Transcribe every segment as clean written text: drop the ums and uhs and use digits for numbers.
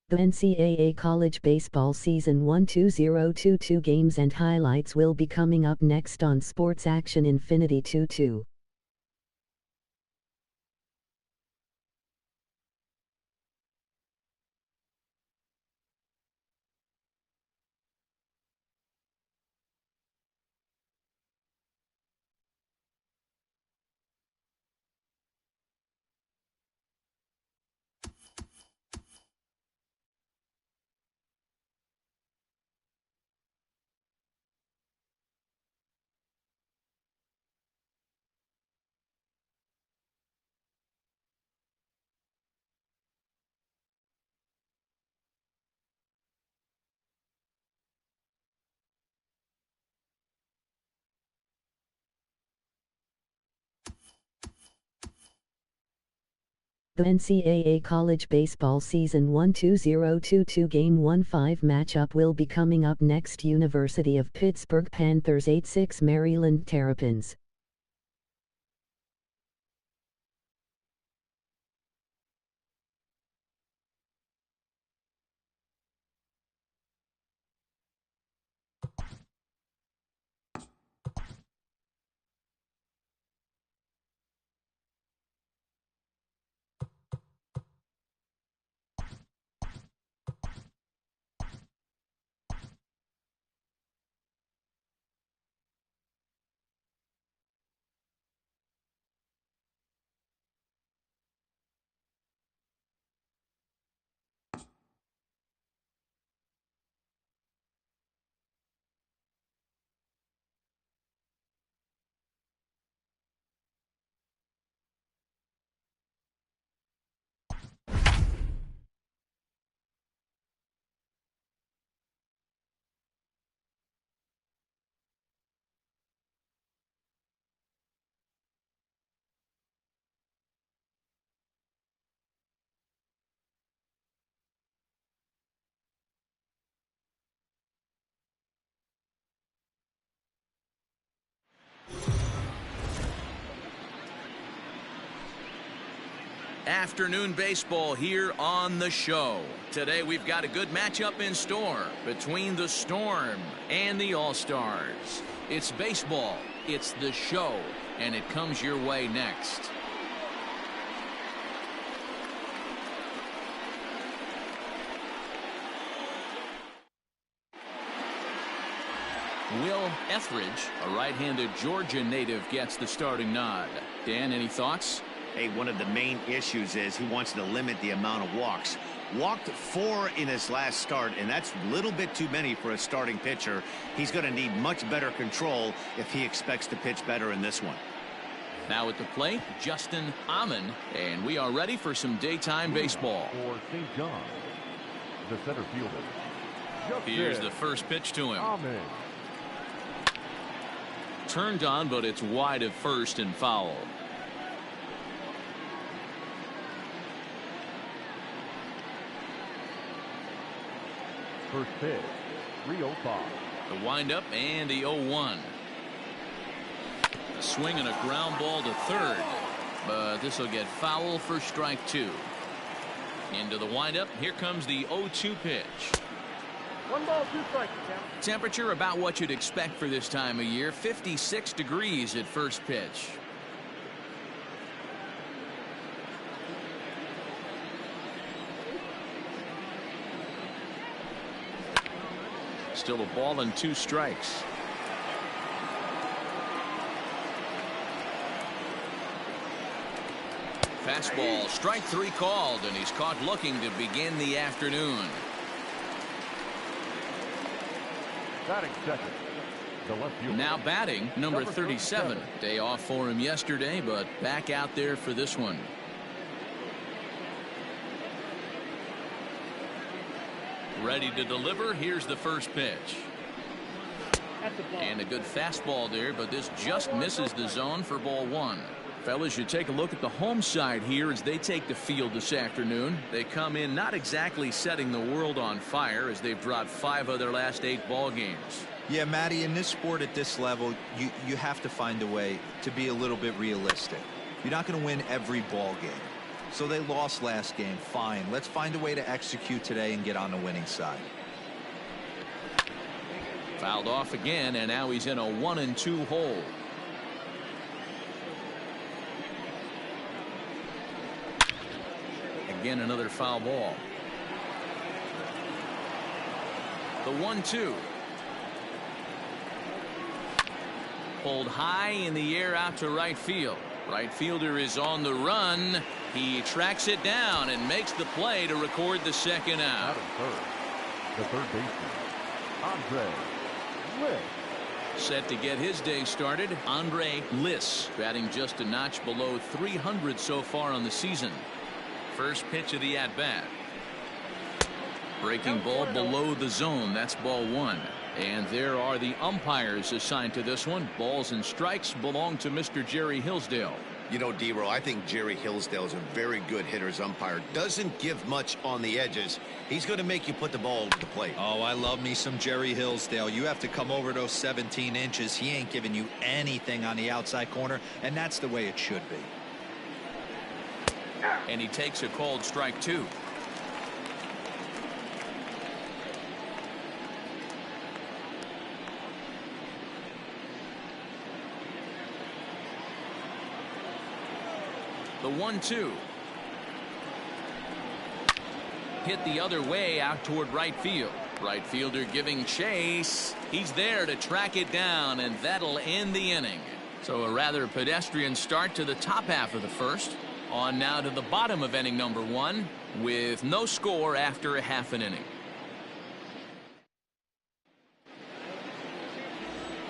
The NCAA College Baseball Season 1 2022 games and highlights will be coming up next on Sports Action Infinity 22. The NCAA College Baseball Season 1 2022 Game 1-5 matchup will be coming up next. University of Pittsburgh Panthers 8-6 Maryland Terrapins. Afternoon baseball here on the show. Today we've got a good matchup in store between the Storm and the All-Stars. It's baseball, it's the show, and it comes your way next. Will Etheridge, a right-handed Georgia native, gets the starting nod. Dan, any thoughts? Hey, one of the main issues is he wants to limit the amount of walks. Walked 4 in his last start, and that's a little bit too many for a starting pitcher. He's going to need much better control if he expects to pitch better in this one. Now at the plate, Justin Amon, and we are ready for some daytime baseball. For St. John, the center fielder. Here's the first pitch to him. Amon. Turned on, but it's wide of first and foul. First pitch, 305. The windup and the 0-1. A swing and a ground ball to third, but this will get foul for strike 2. Into the windup, here comes the 0-2 pitch. 1 ball, 2 strikes. Temperature about what you'd expect for this time of year, 56 degrees at first pitch. Still a ball and 2 strikes. Fastball, strike 3 called, and he's caught looking to begin the afternoon. Batting second, the left fielder. Now batting, number 37. Day off for him yesterday, but back out there for this one. Ready to deliver. Here's the first pitch. And a good fastball there, but this just misses the zone for ball 1. Fellas, you take a look at the home side here as they take the field this afternoon. They come in not exactly setting the world on fire as they've dropped 5 of their last 8 ball games. Yeah, Matty, in this sport at this level, you have to find a way to be a little bit realistic. You're not going to win every ball game. So they lost last game. Fine. Let's find a way to execute today and get on the winning side. Fouled off again, and now he's in a 1-2 hole. Again, another foul ball. The 1-2. Pulled high in the air out to right field. Right fielder is on the run. He tracks it down and makes the play to record the second out. The third baseman, Andre Liss. Set to get his day started, Andre Liss, batting just a notch below 300 so far on the season. First pitch of the at-bat. Breaking ball below the zone. That's ball one. And there are the umpires assigned to this one. Balls and strikes belong to Mr. Jerry Hillsdale. You know, D-Row, I think Jerry Hillsdale is a very good hitter's umpire. Doesn't give much on the edges. He's going to make you put the ball to the plate. Oh, I love me some Jerry Hillsdale. You have to come over those 17 inches. He ain't giving you anything on the outside corner, and that's the way it should be. And he takes a called strike two. The 1-2. Hit the other way out toward right field. Right fielder giving chase. He's there to track it down, and that'll end the inning. So a rather pedestrian start to the top half of the first. On now to the bottom of inning number one with no score after a half an inning.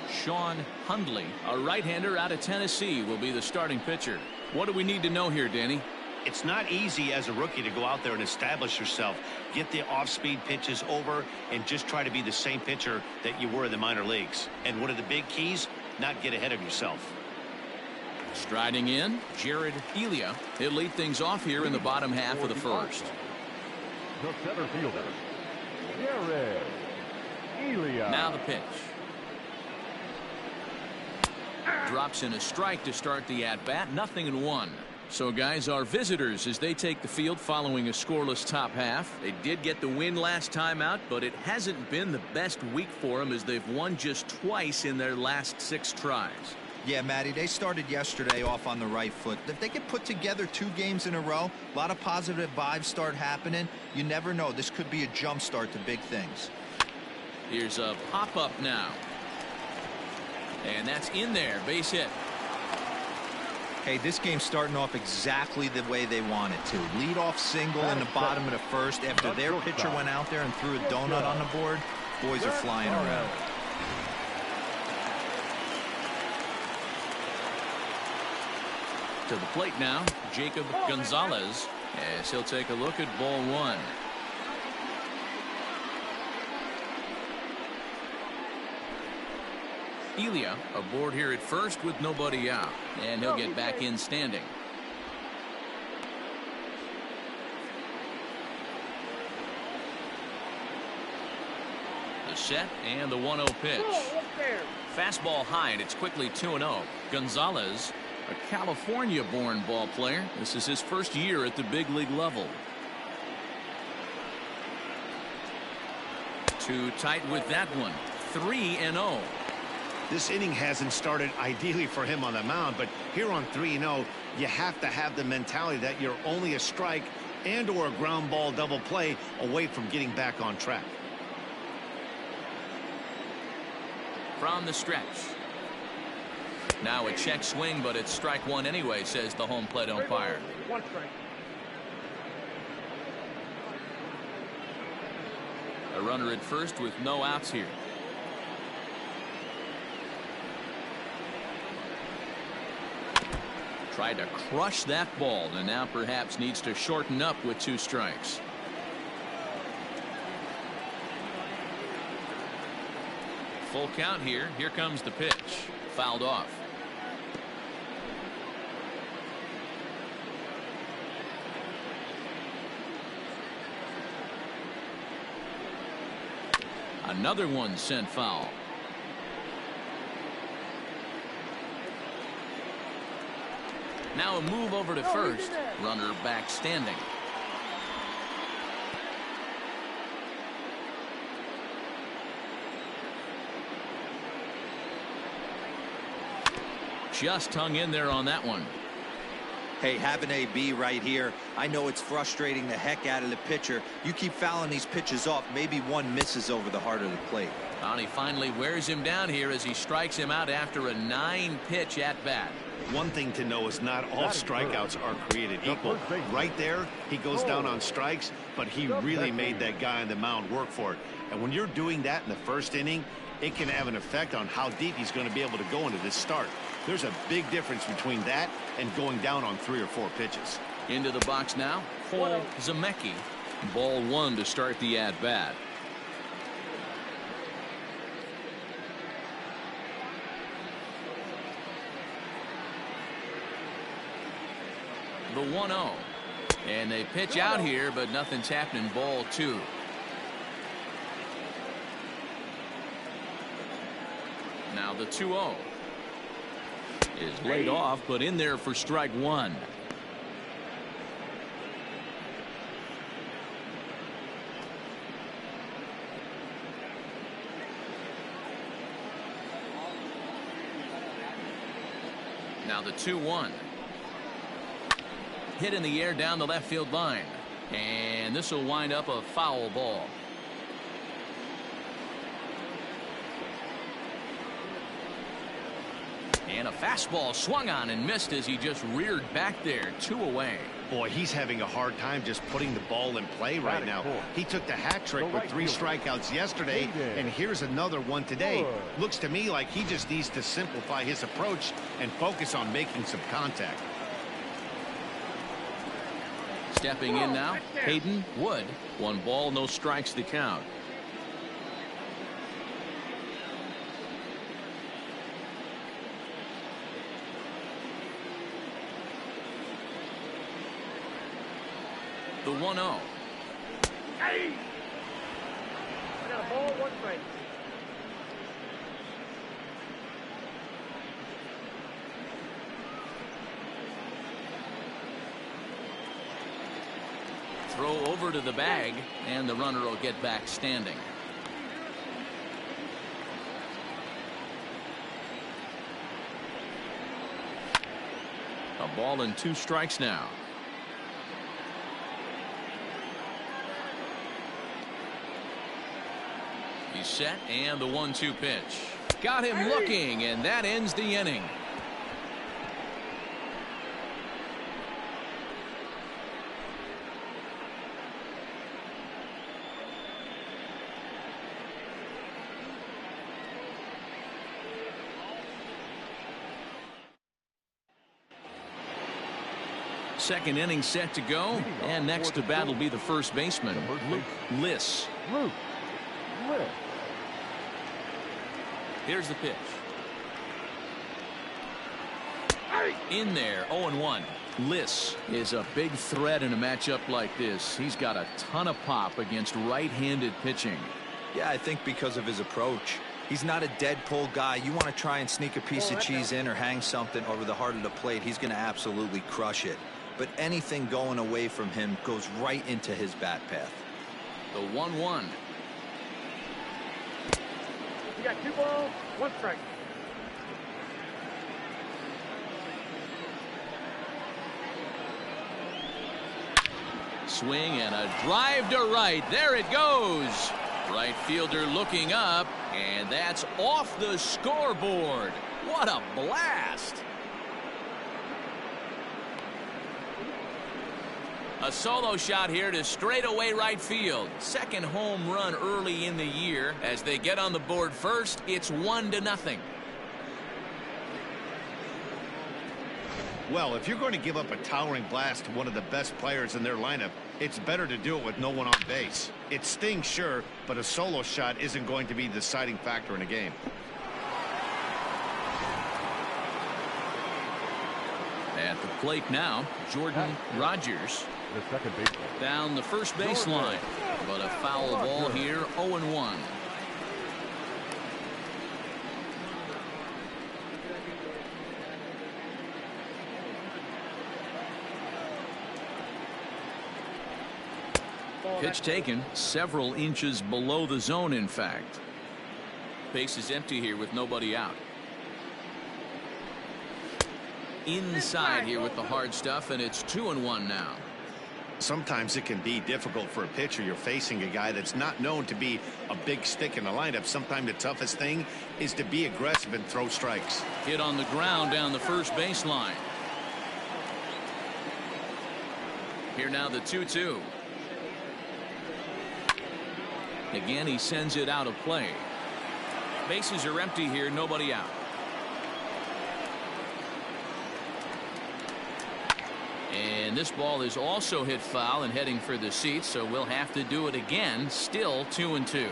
Sean Hundley, a right-hander out of Tennessee, will be the starting pitcher. What do we need to know here, Danny? It's not easy as a rookie to go out there and establish yourself, get the off-speed pitches over, and just try to be the same pitcher that you were in the minor leagues. And one of the big keys, not get ahead of yourself. Striding in, Jared Elia. He'll lead things off here in the bottom half of the first. The center fielder, Jared Elia. Now the pitch. Drops in a strike to start the at-bat. 0-1. So, guys, our visitors as they take the field following a scoreless top half. They did get the win last time out, but it hasn't been the best week for them as they've won just twice in their last 6 tries. Yeah, Matty, they started yesterday off on the right foot. If they could put together 2 games in a row, a lot of positive vibes start happening. You never know. This could be a jump start to big things. Here's a pop-up now. And that's in there. Base hit. Hey, this game's starting off exactly the way they want it to. Lead off single in the bottom of the first after their pitcher went out there and threw a donut on the board. Boys are flying around. To the plate now, Jacob Gonzalez, as he'll take a look at ball one. Elia aboard here at first with nobody out, and he'll get back in standing. The set and the 1-0 pitch. Fastball high, and it's quickly 2-0. Gonzalez, a California-born ball player. This is his first year at the big league level. Too tight with that one. 3-0. This inning hasn't started ideally for him on the mound, but here on 3-0, you have to have the mentality that you're only a strike and or a ground ball double play away from getting back on track. From the stretch. Now a check swing, but it's strike one anyway, says the home plate umpire. 1 strike. A runner at first with no outs here. Tried to crush that ball, and now perhaps needs to shorten up with 2 strikes. Full count here. Here comes the pitch. Fouled off. Another one sent foul. Now a move over to first. Runner back standing. Just hung in there on that one. Hey, have an AB right here. I know it's frustrating the heck out of the pitcher. You keep fouling these pitches off, maybe one misses over the heart of the plate. And he finally wears him down here as he strikes him out after a 9-pitch at bat. One thing to know is not all strikeouts are created equal. Right there, he goes down on strikes, but he really made that guy on the mound work for it. And when you're doing that in the first inning, it can have an effect on how deep he's going to be able to go into this start. There's a big difference between that and going down on 3 or 4 pitches. Into the box now, Cole Zemecki. Ball 1 to start the at-bat. The 1-0. And they pitch out here, but nothing's happening. Ball 2. Now the 2-0 is laid off, but in there for strike 1. Now the 2-1. Hit in the air down the left field line. And this will wind up a foul ball. And a fastball swung on and missed as he just reared back there. 2 away. Boy, he's having a hard time just putting the ball in play right now. He took the hat trick with 3 strikeouts yesterday, and here's another one today. Looks to me like he just needs to simplify his approach and focus on making some contact. Stepping in now, Hayden Wood. 1 ball, no strikes to count. The 1-0. Hey! I got a ball, 1 strike. Throw over to the bag, and the runner will get back standing. A ball and 2 strikes now. He's set, and the 1-2 pitch. Got him looking, and that ends the inning. Second inning set to go, and next to bat will be the first baseman, Luke Liss. Here's the pitch. In there, 0-1. Liss is a big threat in a matchup like this. He's got a ton of pop against right-handed pitching. Yeah, I think because of his approach. He's not a dead pull guy. You want to try and sneak a piece of cheese in or hang something over the heart of the plate, he's going to absolutely crush it. But anything going away from him goes right into his bat path. The 1-1. You got 2 balls, 1 strike. Swing and a drive to right. There it goes. Right fielder looking up, and that's off the scoreboard. What a blast. A solo shot here to straightaway right field. Second home run early in the year. As they get on the board first, it's 1-0. Well, if you're going to give up a towering blast to one of the best players in their lineup, it's better to do it with no one on base. It stings, sure, but a solo shot isn't going to be the deciding factor in a game. At the plate now, Jordan Rogers. The second baseman. Down the first baseline, but a foul ball here, 0-1. Pitch taken several inches below the zone, in fact. Base is empty here with nobody out. Inside here with the hard stuff, and it's 2-1 now. Sometimes it can be difficult for a pitcher. You're facing a guy that's not known to be a big stick in the lineup. Sometimes the toughest thing is to be aggressive and throw strikes. Hit on the ground down the first baseline. Here now the 2-2. Again, he sends it out of play. Bases are empty here, nobody out. And this ball is also hit foul and heading for the seats, so we'll have to do it again. Still 2-2.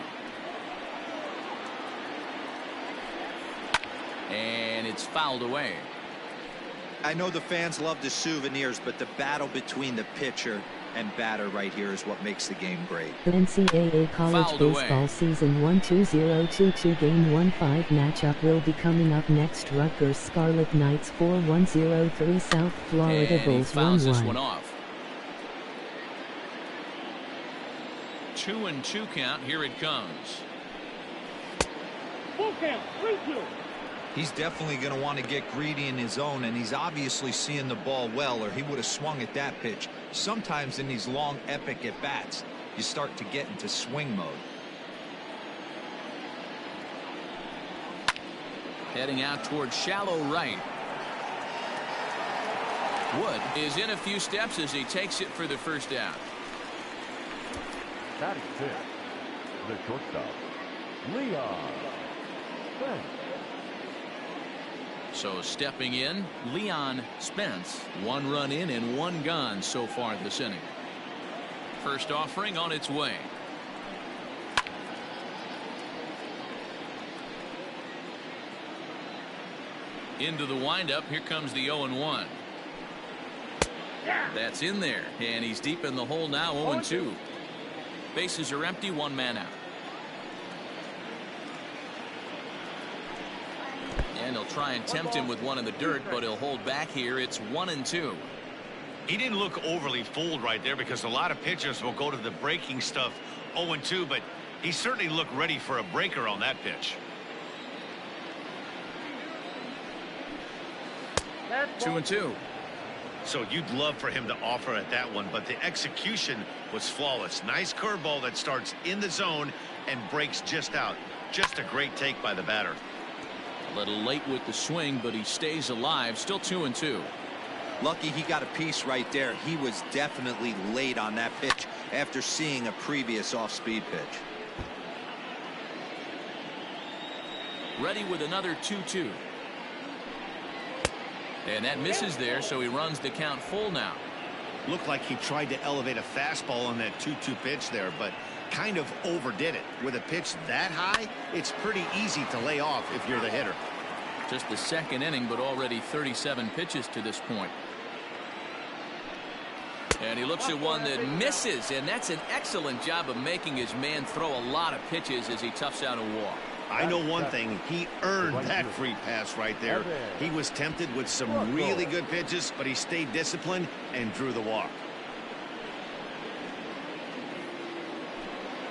And it's fouled away. I know the fans love the souvenirs, but the battle between the pitcher and batter right here is what makes the game great. The NCAA College Fouled Baseball away. Season 1-2022 Game 1-5 matchup will be coming up next. Rutgers Scarlet Knights 4-1-0-3 South Florida And he Bulls fouls this 1-1. one off. 2-2 count. Here it comes. Full count, 3-2. He's definitely going to want to get greedy in his zone, and he's obviously seeing the ball well, or he would have swung at that pitch. Sometimes in these long epic at bats, you start to get into swing mode. Heading out towards shallow right. Wood is in a few steps as he takes it for the first out. Batting fifth, the shortstop, Leon Spence. So stepping in, Leon Spence. 1 run in and 1 gone so far this inning. First offering on its way. Into the windup. Here comes the 0-1. That's in there, and he's deep in the hole now. 0-2. Bases are empty. 1 man out. And he'll try and tempt him with one in the dirt, but he'll hold back here. It's 1-2. He didn't look overly fooled right there, because a lot of pitchers will go to the breaking stuff 0-2, but he certainly looked ready for a breaker on that pitch. 2-2. So you'd love for him to offer at that one, but the execution was flawless. Nice curveball that starts in the zone and breaks just out. Just a great take by the batter. A little late with the swing, but he stays alive. Still 2-2. Lucky he got a piece right there. He was definitely late on that pitch after seeing a previous off-speed pitch. Ready with another 2-2. And that misses there, so he runs the count full now. Looked like he tried to elevate a fastball on that 2-2 pitch there, but kind of overdid it. With a pitch that high, it's pretty easy to lay off if you're the hitter. Just the second inning, but already 37 pitches to this point. And he looks at one that misses, and that's an excellent job of making his man throw a lot of pitches as he toughs out a walk. I know one thing, he earned that free pass right there. He was tempted with some really good pitches, but he stayed disciplined and drew the walk.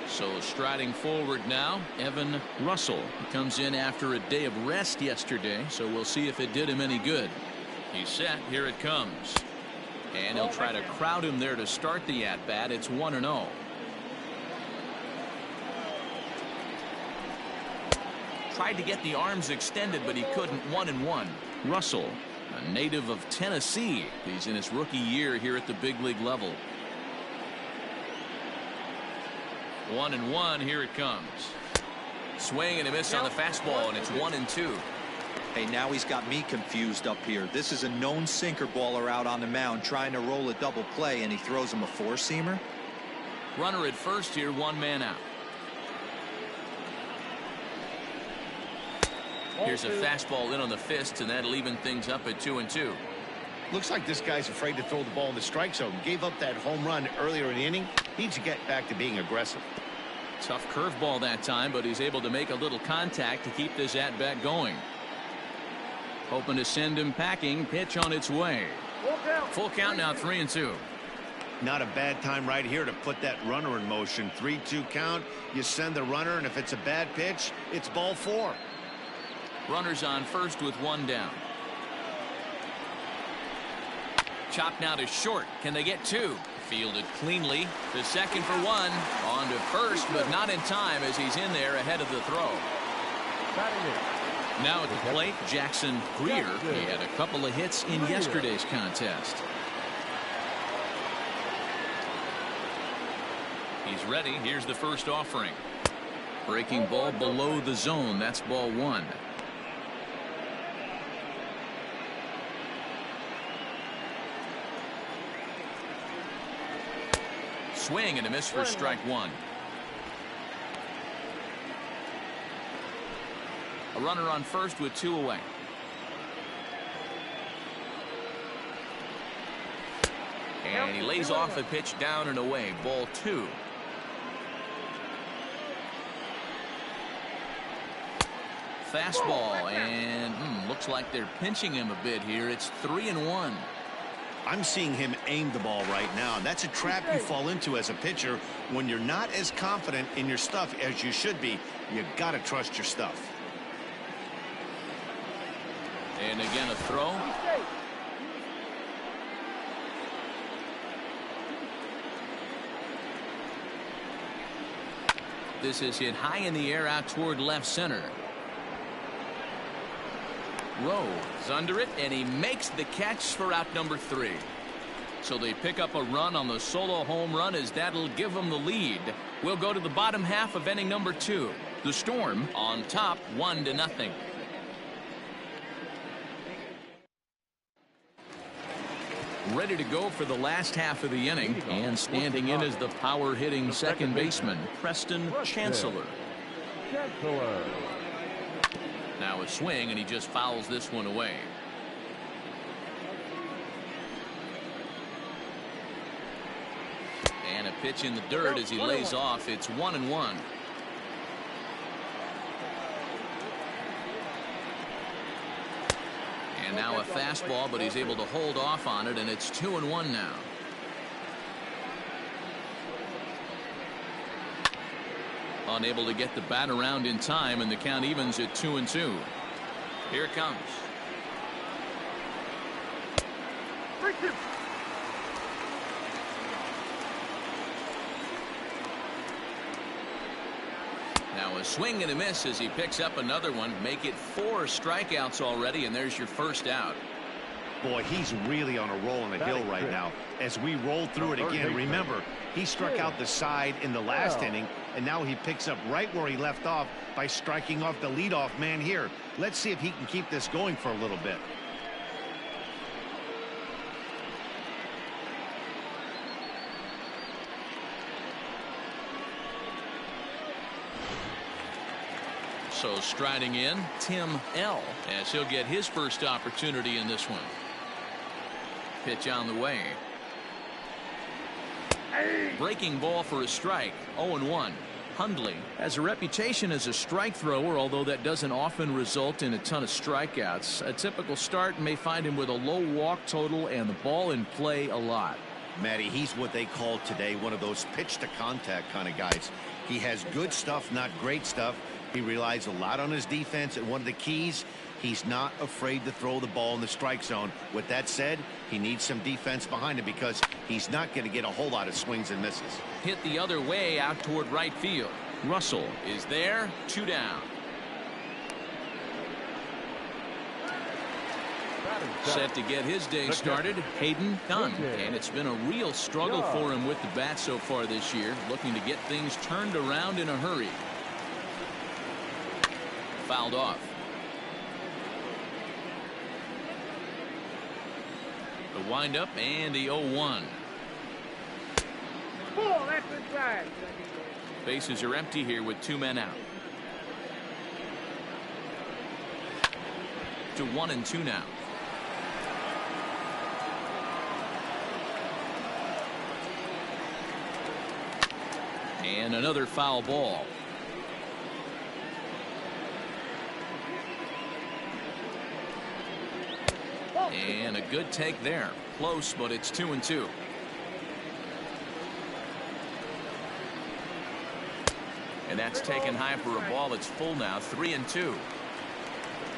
So striding forward now, Evan Russell. He comes in after a day of rest yesterday, so we'll see if it did him any good. He's set. Here it comes. And he'll try to crowd him there to start the at-bat. It's 1-0. Tried to get the arms extended, but he couldn't. 1-1. Russell, a native of Tennessee. He's in his rookie year here at the big league level. 1-1. Here it comes. Swing and a miss on the fastball, and it's 1-2. Hey, now he's got me confused up here. This is a known sinker baller out on the mound trying to roll a double play, and he throws him a four-seamer. Runner at first here, 1 man out. Here's a fastball in on the fists, and that'll even things up at 2-2. Looks like this guy's afraid to throw the ball in the strike zone. Gave up that home run earlier in the inning. Needs to get back to being aggressive. Tough curveball that time, but he's able to make a little contact to keep this at-bat going. Hoping to send him packing. Pitch on its way. Full count now, 3-2. Not a bad time right here to put that runner in motion. 3-2 count. You send the runner, and if it's a bad pitch, it's ball 4. Runners on first with one down. Chopped now to short. Can they get 2? Fielded cleanly to second for 1. On to first, but not in time as he's in there ahead of the throw. Now at the plate, Jackson Greer. He had a couple of hits in yesterday's contest. He's ready. Here's the first offering. Breaking ball below the zone. That's ball 1. Swing and a miss for strike 1. A runner on first with 2 away. And he lays off a pitch down and away. Ball 2. Fastball, and looks like they're pinching him a bit here. It's 3-1. I'm seeing him aim the ball right now. That's a trap you fall into as a pitcher when you're not as confident in your stuff as you should be. You got to trust your stuff. And again a throw. This is hit high in the air out toward left center. Rowe is under it, and he makes the catch for out number 3. So they pick up a run on the solo home run as that'll give them the lead. We'll go to the bottom half of inning number 2. The Storm on top 1-0. Ready to go for the last half of the inning, and standing in is the power hitting second baseman, Preston Chancellor. Now a swing, and he just fouls this one away. And a pitch in the dirt as he lays off. It's 1-1. And now a fastball, but he's able to hold off on it, and it's 2-1 now. Unable to get the bat around in time, and the count evens at 2-2. Here it comes. Now a swing and a miss as he picks up another one. Make it 4 strikeouts already, and there's your first out. Boy, he's really on a roll on the hill right now. As we roll through it again, remember, he struck out the side in the last inning, and now he picks up right where he left off by striking off the leadoff man here. Let's see if he can keep this going for a little bit. So striding in, Tim L. as he'll get his first opportunity in this one. Pitch on the way. Breaking ball for a strike. 0-1. Hundley has a reputation as a strike thrower, although that doesn't often result in a ton of strikeouts. A typical start may find him with a low walk total and the ball in play a lot. Matty, he's what they call today one of those pitch to contact kind of guys. He has good stuff, not great stuff. He relies a lot on his defense, and one of the keys, he's not afraid to throw the ball in the strike zone. With that said, he needs some defense behind him because he's not going to get a whole lot of swings and misses. Hit the other way out toward right field. Russell is there, 2 down. Set to get his day started, Hayden Dunn. And it's been a real struggle for him with the bat so far this year, looking to get things turned around in a hurry. Fouled off. The windup and the 0-1. That's inside. Bases are empty here with 2 men out. To 1-2 now. And another foul ball. And a good take there. Close, but it's 2-2. That's taken high for a ball. It's full now, 3-2.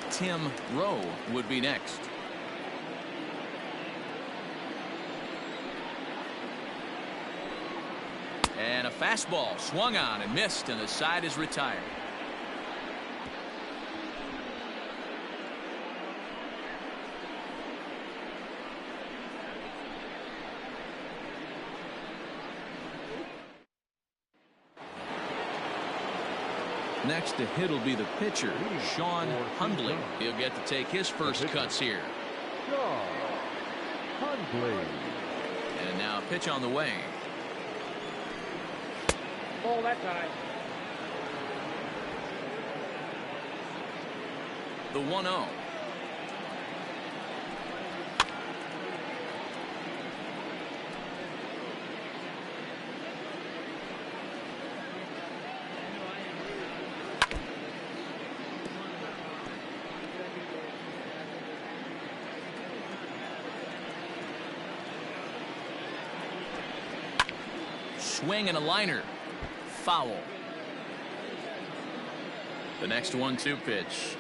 Tim Rowe would be next. And a fastball swung on and missed, and the side is retired. Next to hit will be the pitcher, Sean Hundley. He'll get to take his first cuts here. Sean Hundley. And now a pitch on the way. Ball that time. The 1-0. Swing and a liner. Foul. The next 1-2 pitch.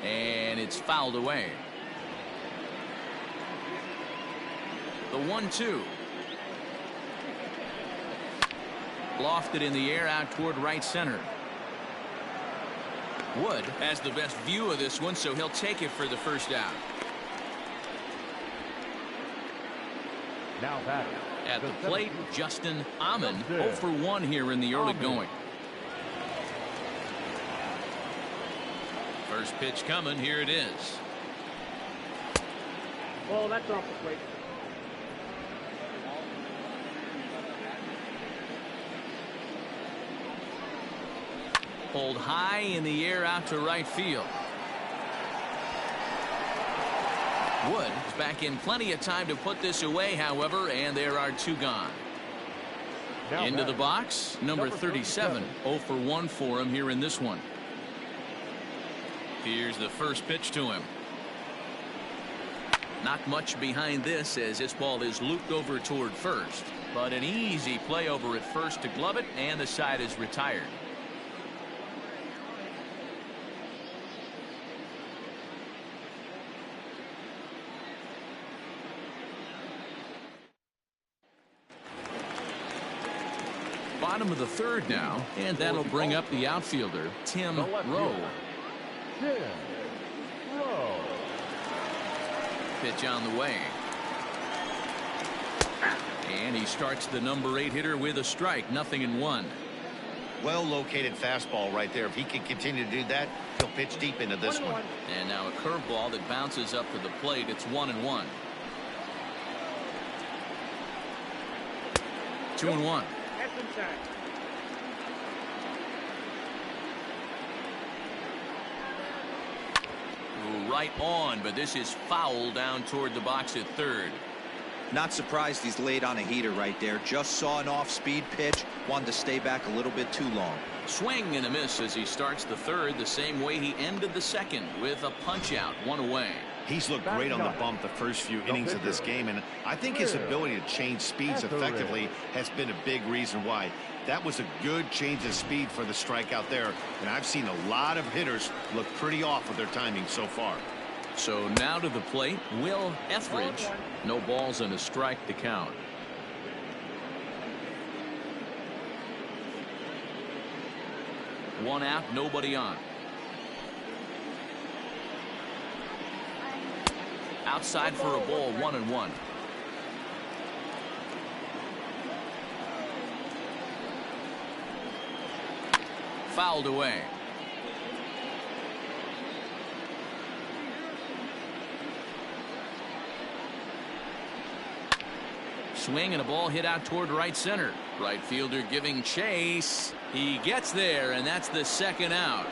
And it's fouled away. The 1-2. Lofted in the air out toward right center. Wood has the best view of this one, so he'll take it for the first out. Now batting. At the plate, Justin Amon, 0 for 1 here in the early going. First pitch coming. Here it is. Ball that's off the plate. Pulled high in the air out to right field. Wood is back in plenty of time to put this away, however, and there are 2 gone. Now Into the box, number 37. 0 for 1 for him here in this one. Here's the first pitch to him. Not much behind this as this ball is looped over toward first, but an easy play over at first to glove it, and the side is retired. Bottom of the third now, and that'll bring up the outfielder, Tim Rowe. Tim Rowe. Pitch on the way. And he starts the number 8 hitter with a strike, 0-1. Well located fastball right there. If he can continue to do that, he'll pitch deep into this one. And now a curveball that bounces up to the plate. It's 1-1. 2-1. That's inside. Right on, but this is foul down toward the box at third. Not surprised he's laid on a heater right there. Just saw an off-speed pitch. Wanted to stay back a little bit too long. Swing and a miss as he starts the third the same way he ended the second with a punch out, 1 away. He's looked great on the bump the first few innings of this game, and I think his ability to change speeds effectively has been a big reason why. That was a good change of speed for the strikeout there, and I've seen a lot of hitters look pretty off with their timing so far. So now to the plate, Will Etheridge. No balls and a strike to count. One out, nobody on. Outside for a ball, 1-1. Fouled away. Swing and a ball hit out toward right center. Right fielder giving chase. He gets there, and that's the second out.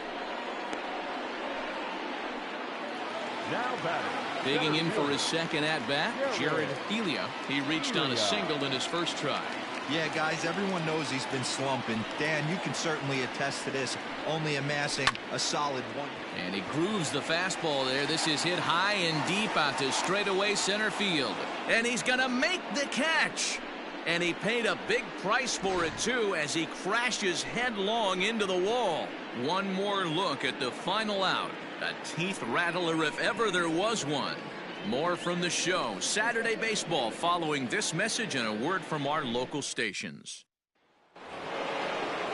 Now batting. Digging in for his second at-bat, Jared Helia. He reached on a single in his first try. Yeah, guys, everyone knows he's been slumping. Dan, you can certainly attest to this, only amassing a solid 1. And he grooves the fastball there. This is hit high and deep out to straightaway center field. And he's going to make the catch. And he paid a big price for it, too, as he crashes headlong into the wall. One more look at the final out. A teeth rattler if ever there was one. More from the show. Saturday Baseball following this message and a word from our local stations.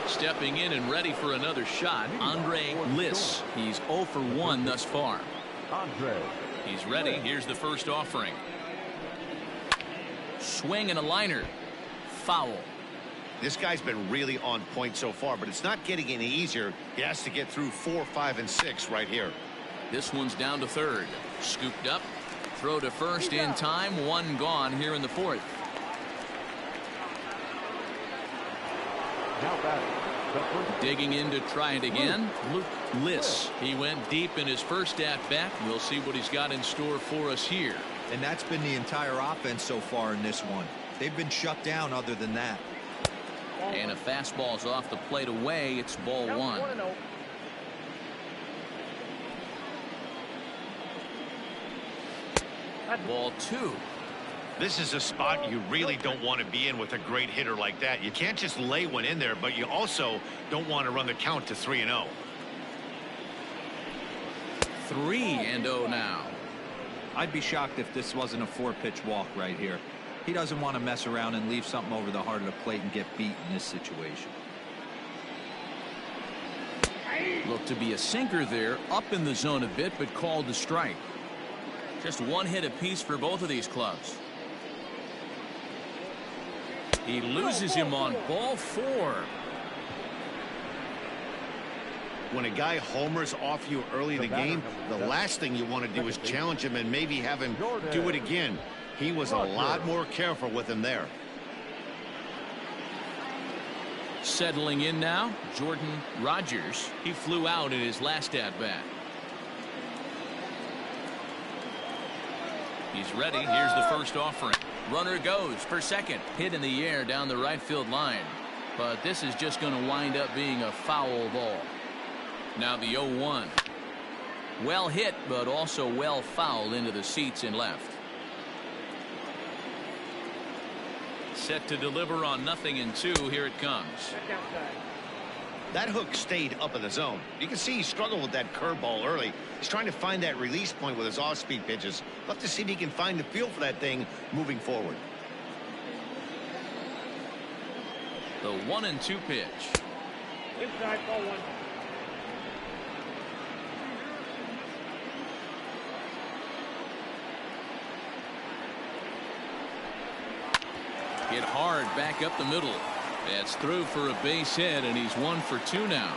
Stepping in and ready for another shot, Andre Liss. He's 0 for 1 thus far. He's ready. Here's the first offering. Swing and a liner. Foul. This guy's been really on point so far, but it's not getting any easier. He has to get through 4, 5, and 6 right here. This one's down to third. Scooped up. Throw to first in time. One gone here in the fourth. Digging in to try it again. Liss. He went deep in his first at-bat. We'll see what he's got in store for us here. And that's been the entire offense so far in this one. They've been shut down other than that. And a fastball's off the plate away. It's ball one. Ball two. This is a spot you really don't want to be in with a great hitter like that. You can't just lay one in there, but you also don't want to run the count to 3-0. 3-0 now. I'd be shocked if this wasn't a 4-pitch walk right here. He doesn't want to mess around and leave something over the heart of the plate and get beat in this situation. Looked to be a sinker there, up in the zone a bit, but called the strike. Just one hit apiece for both of these clubs. He loses him on ball 4. When a guy homers off you early in the game, the last thing you want to do is challenge him and maybe have him do it again. He was a lot more careful with him there. Settling in now, Jordan Rogers. He flew out in his last at-bat. He's ready. Here's the first offering. Runner goes for second. Hit in the air down the right field line. But this is just going to wind up being a foul ball. Now the 0-1. Well hit, but also well fouled into the seats in left. Set to deliver on 0-2. Here it comes. That hook stayed up in the zone. You can see he struggled with that curveball early. He's trying to find that release point with his off-speed pitches. Love to see if he can find the feel for that thing moving forward. The 1-2 pitch. Inside, ball 1. Hit hard back up the middle. That's through for a base hit, and he's 1 for 2 now.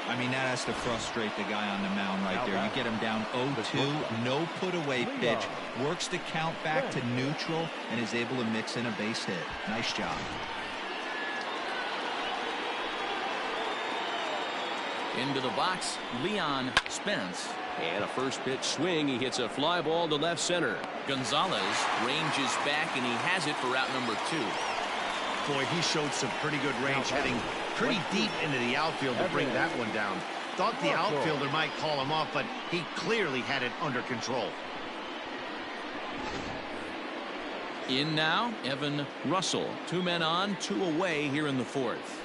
I mean, that has to frustrate the guy on the mound right there. You get him down 0-2, no put away pitch, works the count back to neutral, and is able to mix in a base hit. Nice job. Into the box, Leon Spence. And a first pitch swing. He hits a fly ball to left center. Gonzalez ranges back, and he has it for out number 2. Boy, he showed some pretty good range, heading pretty deep into the outfield to bring that one down. Thought the outfielder might call him off, but he clearly had it under control. In now, Evan Russell. 2 men on, 2 away here in the fourth.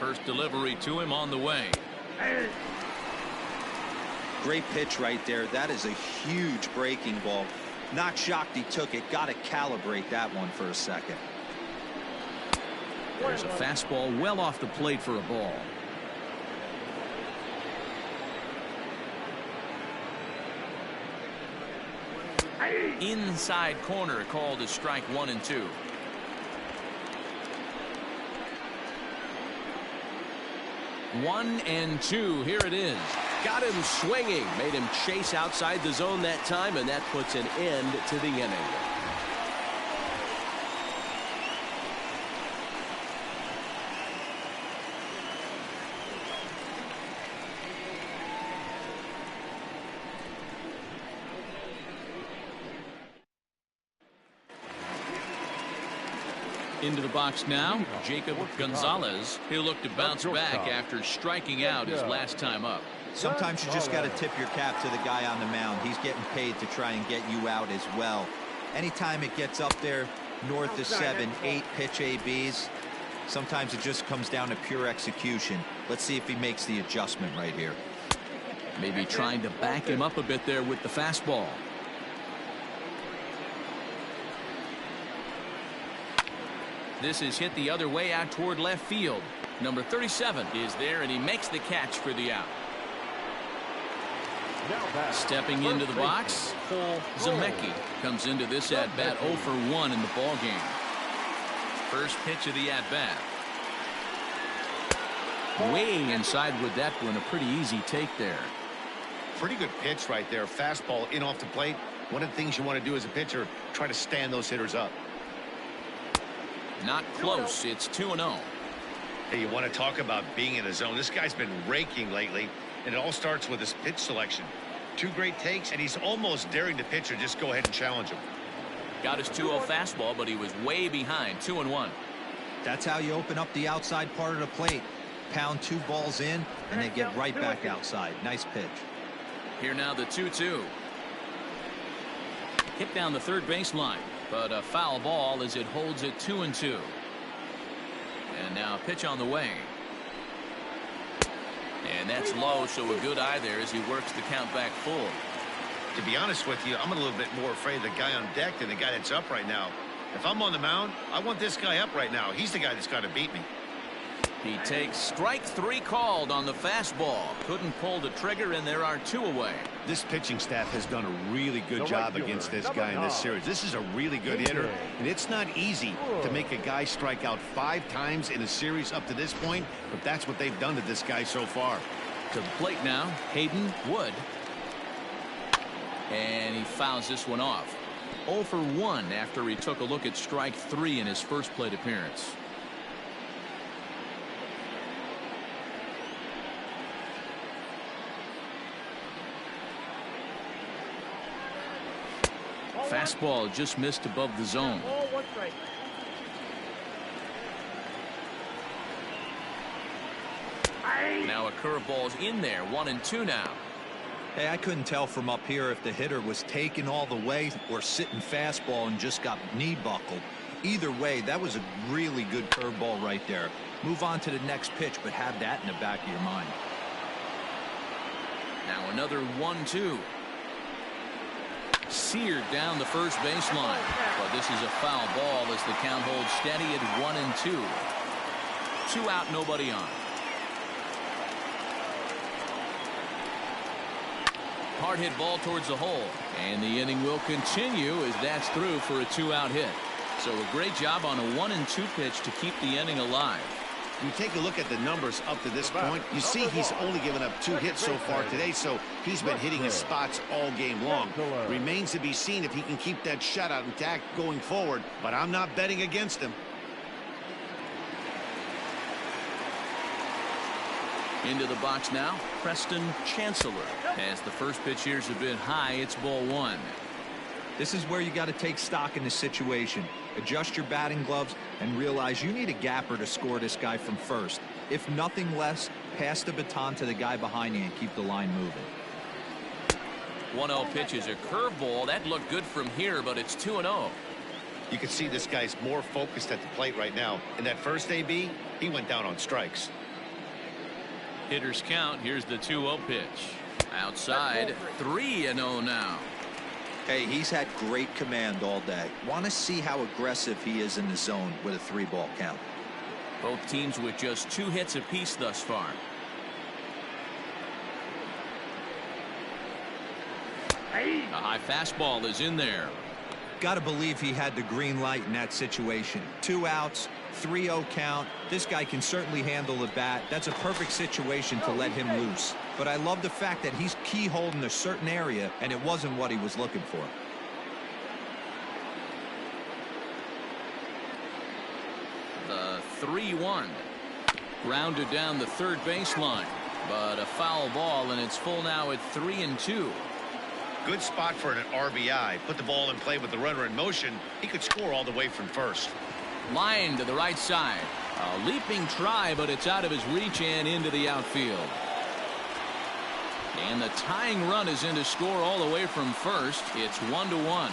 First delivery to him on the way. Great pitch right there. That is a huge breaking ball. Not shocked he took it. Got to calibrate that one for a second. There's a fastball well off the plate for a ball. Inside corner called as strike 1 and 2. One and 2. Here it is. Got him swinging. Made him chase outside the zone that time, and that puts an end to the inning. Into the box now, Jacob Gonzalez. He'll look to bounce back after striking out his last time up. Sometimes you just got to tip your cap to the guy on the mound. He's getting paid to try and get you out as well. Anytime it gets up there north of 7, 8 pitch ABs, sometimes it just comes down to pure execution. Let's see if he makes the adjustment right here. Maybe trying to back him up a bit there with the fastball. This is hit the other way out toward left field. Number 37 is there, and he makes the catch for the out. Stepping into the box, Cole Zemecki comes into this at-bat 0 for 1 in the ballgame. First pitch of the at-bat. Way inside with that one, a pretty easy take there. Pretty good pitch right there. Fastball in off the plate. One of the things you want to do as a pitcher, try to stand those hitters up. Not close. It's 2-0. Hey, you want to talk about being in the zone. This guy's been raking lately, and it all starts with his pitch selection. 2 great takes, and he's almost daring the pitcher just go ahead and challenge him. Got his 2-0 fastball, but he was way behind. 2-1. That's how you open up the outside part of the plate. Pound 2 balls in, and they get right back outside. Nice pitch. Here now the 2-2. Hit down the third baseline, but a foul ball as it holds it 2-2. And now a pitch on the way. And that's low, so a good eye there as he works the count back full. To be honest with you, I'm a little bit more afraid of the guy on deck than the guy that's up right now. If I'm on the mound, I want this guy up right now. He's the guy that's got to beat me. He takes strike 3 called on the fastball. Couldn't pull the trigger, and there are 2 away. This pitching staff has done a really good job against this guy in this series. This is a really good hitter, and it's not easy to make a guy strike out 5 times in a series up to this point, but that's what they've done to this guy so far. To the plate now, Hayden Wood. And he fouls this one off. 0 for 1 after he took a look at strike 3 in his first plate appearance. Fastball just missed above the zone. Now a curveball's in there. 1-2 now. Hey, I couldn't tell from up here if the hitter was taking all the way or sitting fastball and just got knee buckled. Either way, that was a really good curveball right there. Move on to the next pitch, but have that in the back of your mind. Now another 1-2. Seared down the first baseline, but this is a foul ball as the count holds steady at 1-2. 2 out, nobody on. Hard hit ball towards the hole, and the inning will continue as that's through for a 2-out hit. So a great job on a 1-2 pitch to keep the inning alive. You take a look at the numbers up to this point, you see he's only given up 2 hits so far today, so he's been hitting his spots all game long. Remains to be seen if he can keep that shutout intact going forward, but I'm not betting against him. Into the box now, Preston Chancellor. As the first pitch here's a bit high, it's ball 1. This is where you got to take stock in the situation. Adjust your batting gloves and realize you need a gapper to score this guy from first. If nothing less, pass the baton to the guy behind you and keep the line moving. 1-0 pitch is a curveball. That looked good from here, but it's 2-0. You can see this guy's more focused at the plate right now. In that first AB, he went down on strikes. Hitters count. Here's the 2-0 pitch. Outside, 3-0 now. Hey, he's had great command all day. Want to see how aggressive he is in the zone with a 3-ball count. Both teams with just 2 hits apiece thus far. A high fastball is in there. Got to believe he had the green light in that situation. 2 outs, 3-0 count. This guy can certainly handle the bat. That's a perfect situation to let him loose. But I love the fact that he's keyholding a certain area, and it wasn't what he was looking for. The 3-1. Grounded down the third baseline, but a foul ball, and it's full now at 3-2. Good spot for an RBI. Put the ball in play with the runner in motion. He could score all the way from first. Line to the right side. A leaping try, but it's out of his reach and into the outfield. And the tying run is in to score all the way from first. It's 1-1.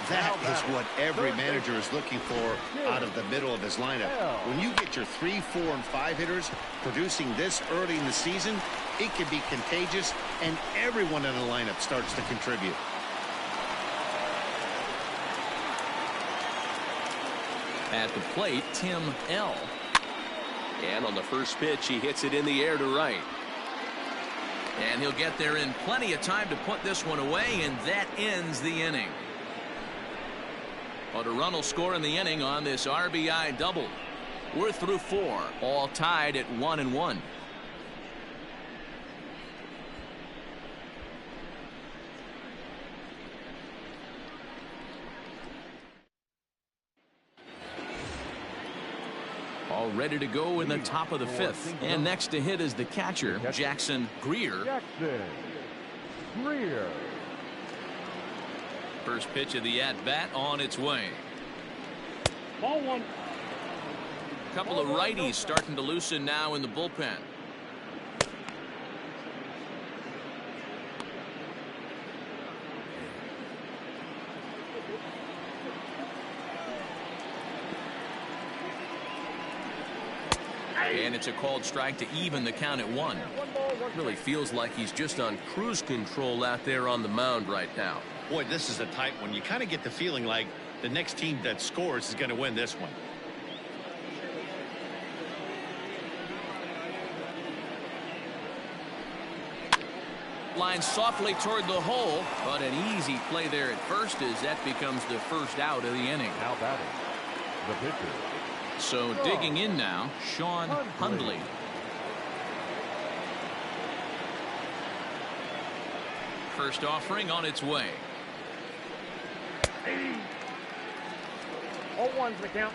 That is what every manager is looking for out of the middle of his lineup. When you get your 3, 4, and 5 hitters producing this early in the season, it can be contagious, and everyone in the lineup starts to contribute. At the plate, Tim L. And on the first pitch, he hits it in the air to right. And he'll get there in plenty of time to put this one away, and that ends the inning. But a run will score in the inning on this RBI double. We're through 4, all tied at 1-1. All ready to go in the top of the 5th. And next to hit is the catcher, Jackson Greer. First pitch of the at-bat on its way. Ball 1. Couple of righties starting to loosen now in the bullpen. And it's a called strike to even the count at 1. Really feels like he's just on cruise control out there on the mound right now. Boy, this is a tight one. You kind of get the feeling like the next team that scores is going to win this one. Line softly toward the hole, but an easy play there at first as that becomes the first out of the inning. Now batting, the pitcher. So digging in now, Sean Hundley. First offering on its way. 0-1's the count.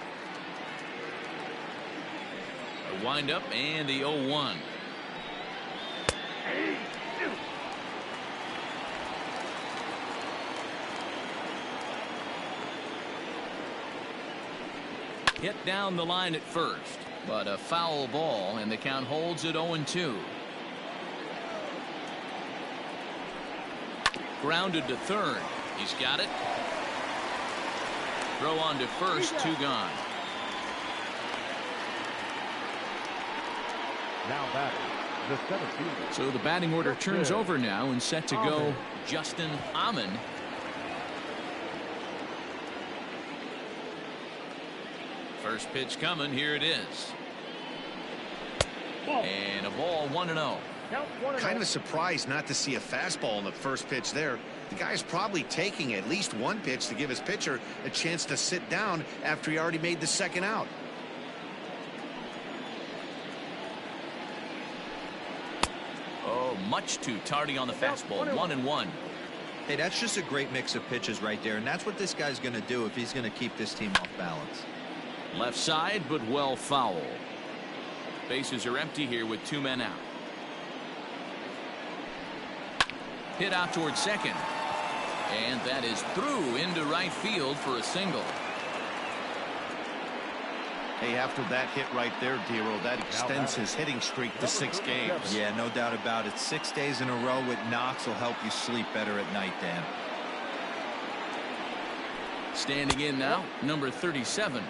The windup and the 0-1. Hit down the line at first, but a foul ball, and the count holds at 0-2. Grounded to third. He's got it. Throw on to first, 2 gone. Now batting, the center fielder. So the batting order turns over now and set to go Justin Amon. First pitch coming. Here it is. And a ball 1-0. Kind of surprised not to see a fastball in the first pitch there. The guy's probably taking at least one pitch to give his pitcher a chance to sit down after he already made the second out. Oh, much too tardy on the fastball. 1-1. Hey, that's just a great mix of pitches right there, and that's what this guy's going to do if he's going to keep this team off balance. Left side, but well foul. Bases are empty here with 2 men out. Hit out towards second. And that is through into right field for a single. Hey, after that hit right there, Dero, that extends his hitting streak to 6 games. Yeah, no doubt about it. 6 days in a row with knocks will help you sleep better at night, Dan. Standing in now, number 37.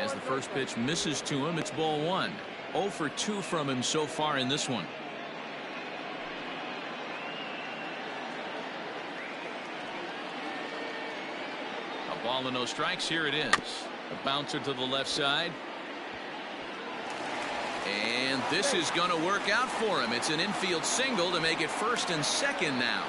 As the first pitch misses to him, it's ball 1. 0 for 2 from him so far in this one. A ball and no strikes. Here it is. A bouncer to the left side. And this is going to work out for him. It's an infield single to make it first and second now.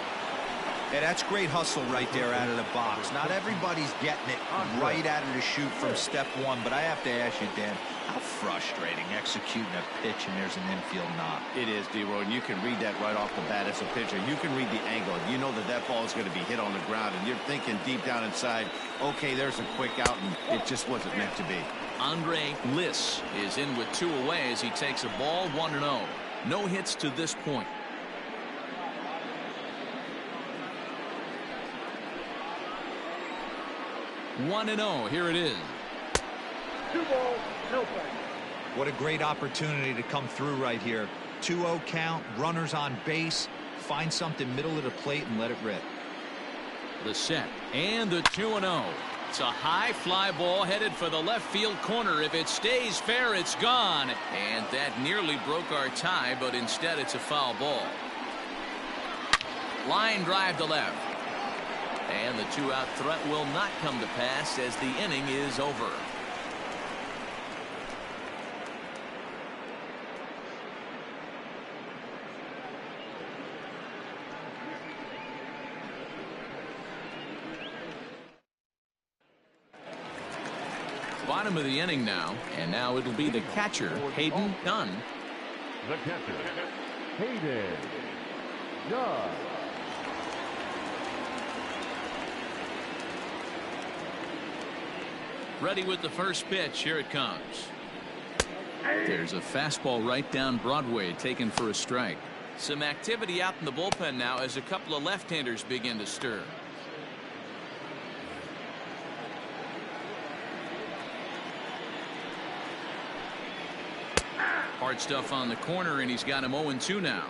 Yeah, that's great hustle right there out of the box. Not everybody's getting it right out of the chute from step 1, but I have to ask you, Dan, how frustrating executing a pitch and there's an infield knock. It is, D-Roy, and you can read that right off the bat as a pitcher. You can read the angle. You know that that ball is going to be hit on the ground, and you're thinking deep down inside, okay, there's a quick out, and it just wasn't meant to be. Andre Liss is in with 2 away as he takes a ball 1-0. No hits to this point. One and 0. Here it is. 2 balls, no strikes. What a great opportunity to come through right here. 2-0 count, runners on base. Find something middle of the plate and let it rip. The set and the 2-0. It's a high fly ball headed for the left field corner. If it stays fair, it's gone. And that nearly broke our tie, but instead it's a foul ball. Line drive to left. And the 2-out threat will not come to pass as the inning is over. Bottom of the inning now, and now it'll be the catcher, Fightin Illini. The catcher, Fightin Illini. Ready with the first pitch. Here it comes. There's a fastball right down Broadway, taken for a strike. Some activity out in the bullpen now as a couple of left-handers begin to stir. Hard stuff on the corner, and he's got him 0-2 now.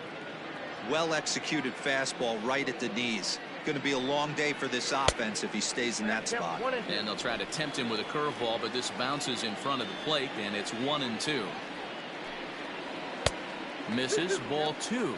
Well executed fastball right at the knees. Going to be a long day for this offense if he stays in that spot. And they'll try to tempt him with a curveball, but this bounces in front of the plate, and it's 1-2. Misses, ball 2.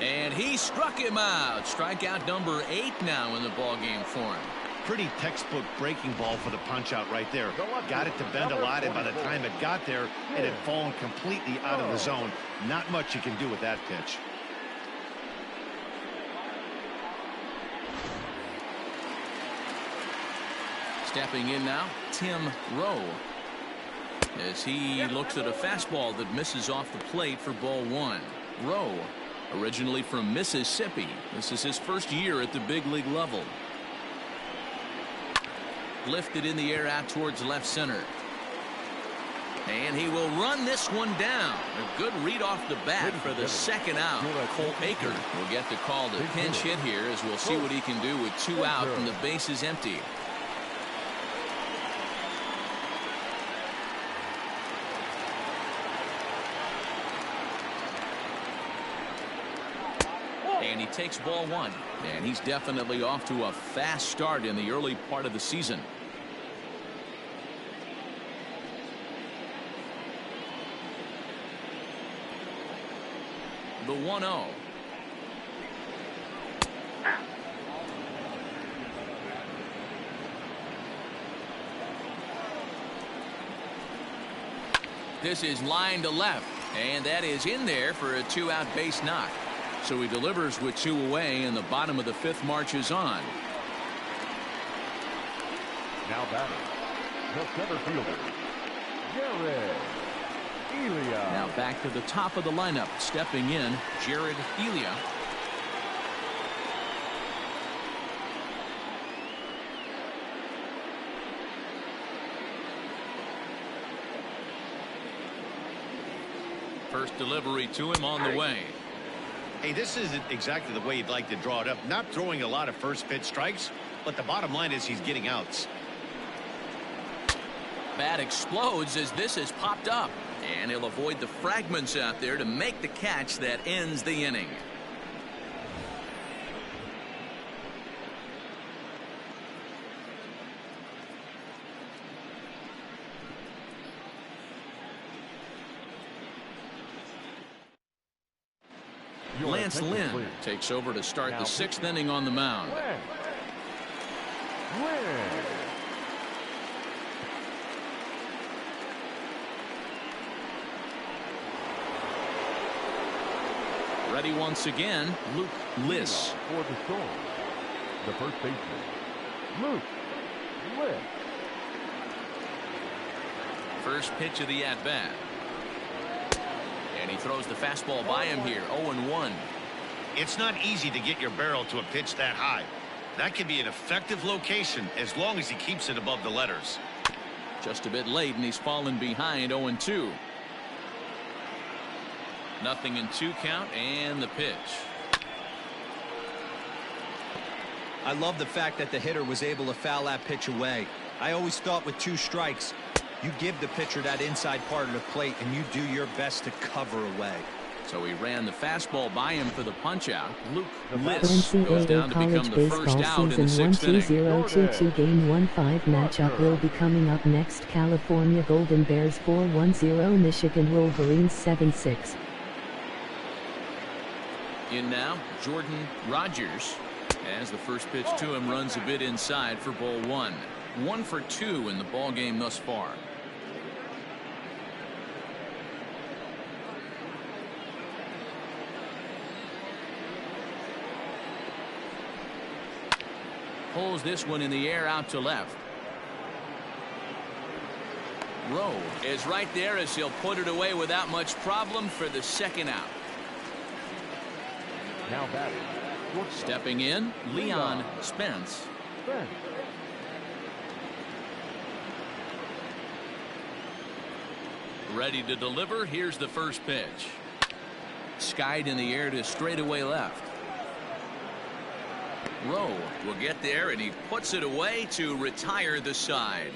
And he struck him out. Strikeout number 8 now in the ballgame for him. Pretty textbook breaking ball for the punch out right there. Got it to bend a lot, and by the time it got there, it had fallen completely out of the zone. Not much you can do with that pitch. Stepping in now, Tim Rowe, as he looks at a fastball that misses off the plate for ball 1. Rowe, originally from Mississippi. This is his first year at the big league level. Lifted in the air out towards left center. And he will run this one down. A good read off the bat for the second out. Cole Baker will get the call to pinch hit here, as we'll see what he can do with 2 out and the base is empty. And he takes ball 1. And he's definitely off to a fast start in the early part of the season. The 1-0. This is line to left, and that is in there for a 2-out base knock. So he delivers with 2 away, and the bottom of the 5th marches on. Now batting, the center fielder, Elia. Now back to the top of the lineup, stepping in, Jared Elia. First delivery to him on the way. Hey, this isn't exactly the way you'd like to draw it up. Not throwing a lot of first pitch strikes, but the bottom line is he's getting outs. Bat explodes as this is popped up, and he'll avoid the fragments out there to make the catch that ends the inning. Lance Lynn takes over to start the 6th inning on the mound. Ready once again, Luke Liss. For the Storm, the first baseman, Luke Liss. First pitch of the at-bat. And he throws the fastball by him here, 0-1. It's not easy to get your barrel to a pitch that high. That can be an effective location as long as he keeps it above the letters. Just a bit late, and he's fallen behind, 0-2. 0-2 count, and the pitch. I love the fact that the hitter was able to foul that pitch away. I always thought with 2 strikes, you give the pitcher that inside part of the plate and you do your best to cover away. So he ran the fastball by him for the punch-out. Luke List goes down NCAA to become College the first Baseball out in the Season 6th inning. 1-2-0-2-2 Game 1-5 matchup will be coming up next. California Golden Bears 4-1-0 Michigan Wolverines 7-6. In now, Jordan Rogers, as the first pitch to him runs a bit inside for ball 1. 1 for 2 in the ball game thus far. Pulls this one in the air out to left. Rowe is right there as he'll put it away without much problem for the second out. Now batting. Stepping in, Leon Spence. Ready to deliver. Here's the first pitch. Skied in the air to straightaway left. Rowe will get there, and he puts it away to retire the side.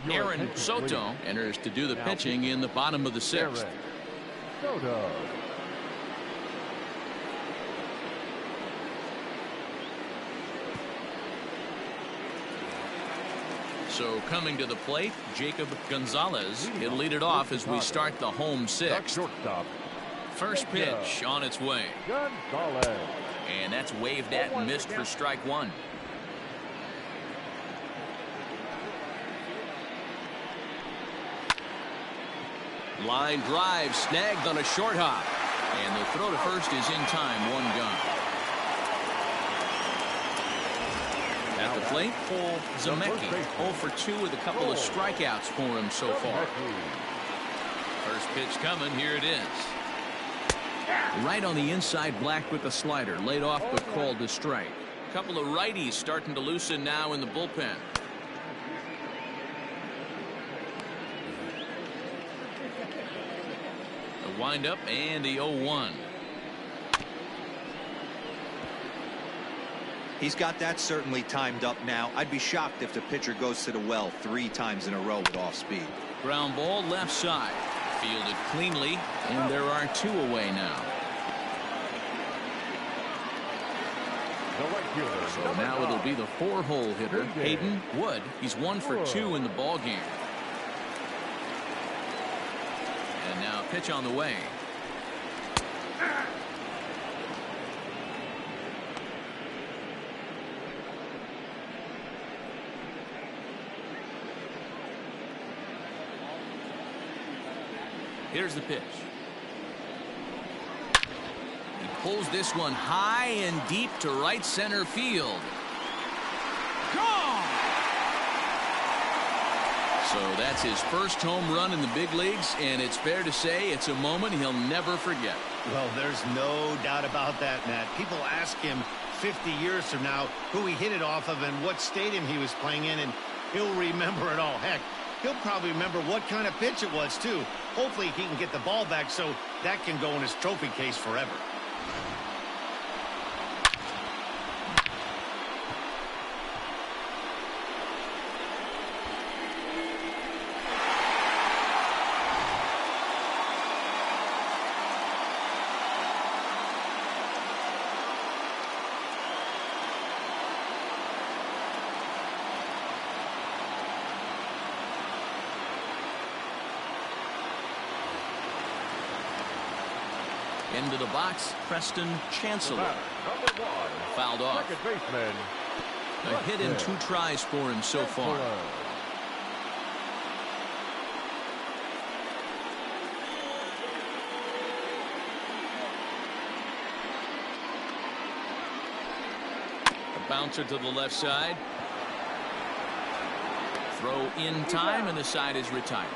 Aaron Soto enters to do the pitching in the bottom of the 6th. Soto. So coming to the plate, Jacob Gonzalez. He'll lead it off as we start the home 6th. First pitch on its way. Gonzalez. And that's waved at and missed for strike 1. Line drive snagged on a short hop. And the throw to first is in time. 1 gone. At the plate, Paul Zemecki, 0 for 2 with a couple of strikeouts for him so far. First pitch coming, here it is. Right on the inside, Black with the slider, laid off but called to strike. A couple of righties starting to loosen now in the bullpen. The windup and the 0-1. He's got that certainly timed up now. I'd be shocked if the pitcher goes to the well 3 times in a row with off speed. Ground ball left side. Fielded cleanly, and there are 2 away now. So now it'll be the 4-hole hitter, Hayden Wood. He's 1 for 2 in the ball game. And now pitch on the way. Here's the pitch. He pulls this one high and deep to right center field. Gone! So that's his first home run in the big leagues, and it's fair to say it's a moment he'll never forget. Well, there's no doubt about that, Matt. People ask him 50 years from now who he hit it off of and what stadium he was playing in, and he'll remember it all. Heck, he'll probably remember what kind of pitch it was, too. Hopefully he can get the ball back so that can go in his trophy case forever. Into the box, Preston Chancellor. Fouled off. Second baseman. A hit in 2 tries for him so far. A bouncer to the left side. Throw in time, and the side is retired.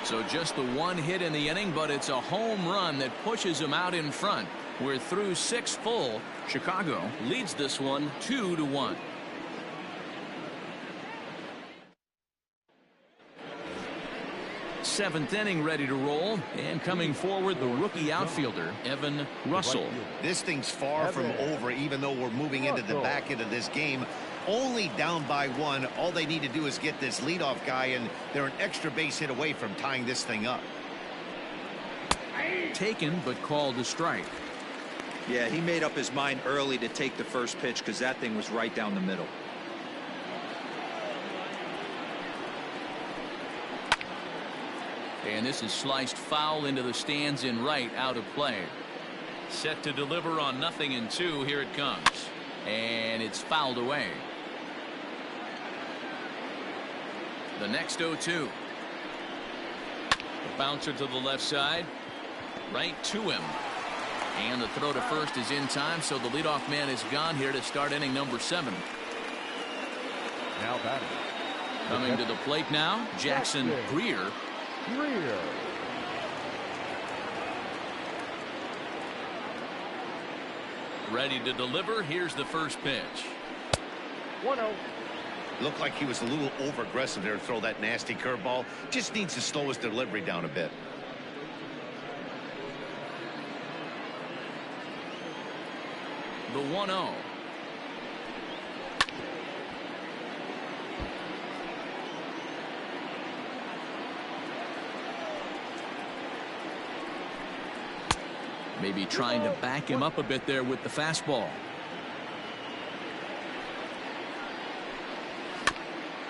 So just the 1 hit in the inning, but it's a home run that pushes him out in front. We're through 6 full. Chicago leads this one 2-1. Seventh inning ready to roll, and coming forward the rookie outfielder Evan Russell. This thing's far from over, even though we're moving into the back end of this game. Only down by 1. All they need to do is get this leadoff guy, and they're an extra base hit away from tying this thing up. Taken but called a strike. Yeah, he made up his mind early to take the first pitch because that thing was right down the middle. And this is sliced foul into the stands in right, out of play. Set to deliver on 0-2. Here it comes. And it's fouled away. The next 0-2. A bouncer to the left side. Right to him. And the throw to first is in time, so the leadoff man is gone here to start inning number 7. Now batting. Coming to the plate now, Jackson Greer. Ready to deliver. Here's the first pitch. 1-0. Looked like he was a little over aggressive there to throw that nasty curveball. Just needs to slow his delivery down a bit. The 1-0. Maybe trying to back him up a bit there with the fastball.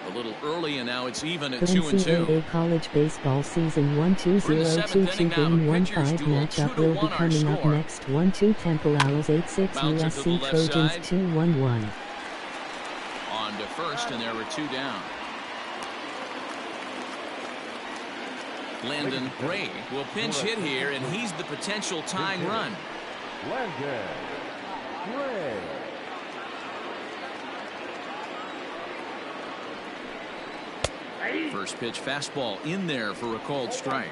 A little early, and now it's even at 2-2. Ncaa college baseball season 1-2-0-2-2 game 1-5 matchup will be coming up next. 1-2 Temple Owls 8-6 USC Trojans 2-1-1. On to first, and there were 2 down. Landon Gray will pinch hit here, and he's the potential tying run. Landon Gray. First pitch fastball in there for a called strike.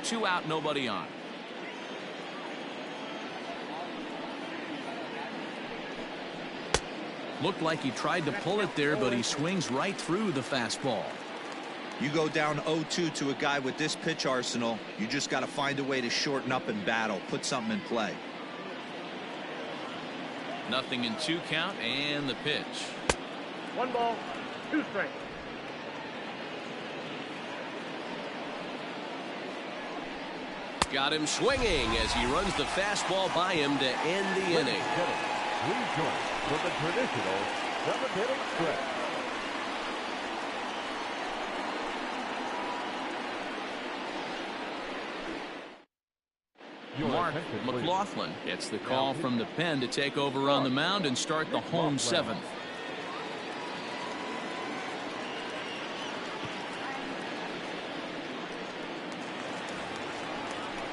Two out, nobody on. Looked like he tried to pull it there, but he swings right through the fastball. You go down 0-2 to a guy with this pitch arsenal, you just got to find a way to shorten up and battle, put something in play. 0-2 count, and the pitch. 1 ball, 2 strikes. Got him swinging as he runs the fastball by him to end the inning. Rejoin for the traditional 7th-inning stretch. Mark McLaughlin gets the call from the pen to take over on the mound and start the home 7th.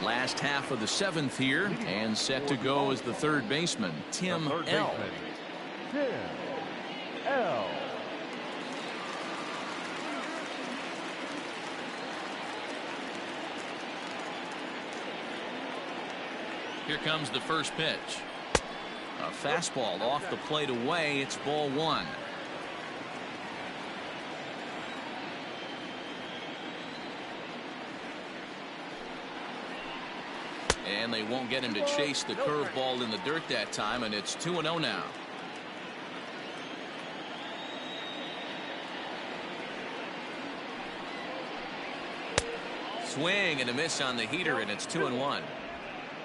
Last half of the 7th here, and set to go as the third baseman, Tim L. Tim L. Here comes the first pitch. A fastball off the plate away. It's ball 1. And they won't get him to chase the curveball in the dirt that time, and it's 2-0 now. Swing and a miss on the heater, and it's 2-1.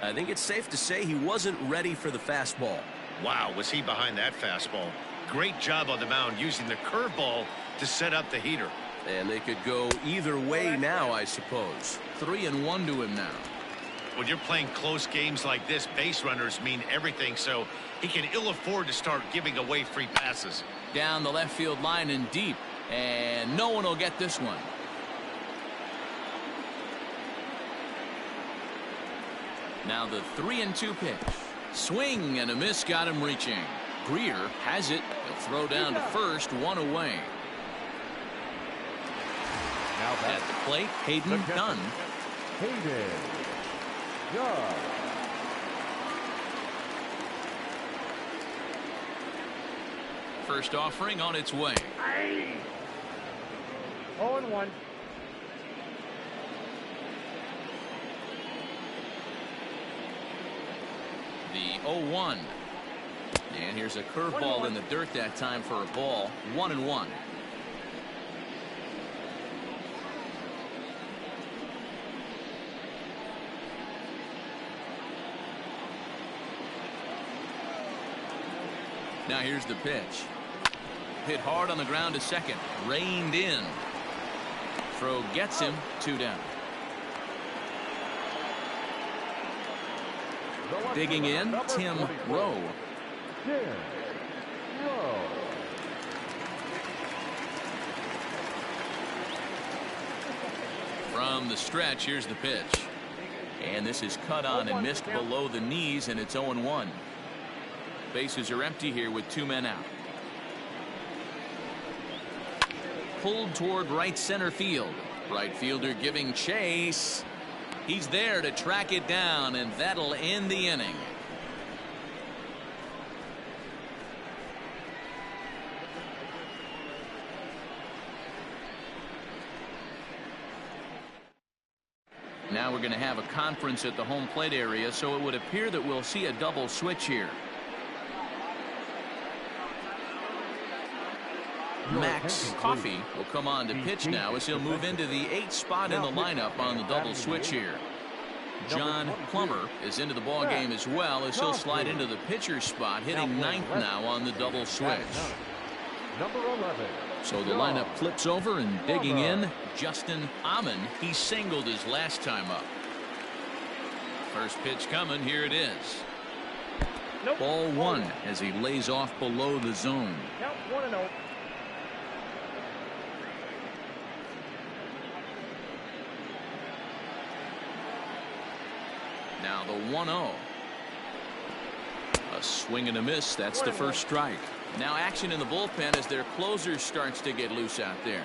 I think it's safe to say he wasn't ready for the fastball. Wow, was he behind that fastball. Great job on the mound using the curveball to set up the heater. And they could go either way now, I suppose. 3-1 to him now. When you're playing close games like this, base runners mean everything, so he can ill afford to start giving away free passes. Down the left field line and deep, and no one will get this one. Now the 3-2 pitch. Swing and a miss, got him reaching. Greer has it. He'll throw down to first, 1 away. Now At the plate, Hayden Dunn. Hayden Dunn. First offering on its way. Hey. 0-1. The 0-1. And here's a curveball in the dirt that time for a ball. 1-1. Now here's the pitch. Hit hard on the ground to second. Reined in. Throw gets him. 2 down. Digging in, Tim Rowe. From the stretch, here's the pitch. And this is cut on and missed below the knees, and it's 0-1. Bases are empty here with 2 men out. Pulled toward right center field. Right fielder giving chase. He's there to track it down, and that'll end the inning. Now we're going to have a conference at the home plate area, so it would appear that we'll see a double switch here. Max Coffey will come on to pitch now as he'll move into the 8th spot in the lineup on the double switch here. John Plummer is into the ball game as well as he'll slide into the pitcher's spot, hitting 9th now on the double switch. So the lineup flips over, and digging in, Justin Amon. He singled his last time up. First pitch coming. Here it is. Ball 1 as he lays off below the zone. Count 1-0. Now the 1-0. A swing and a miss. That's the first strike. Now action in the bullpen as their closer starts to get loose out there.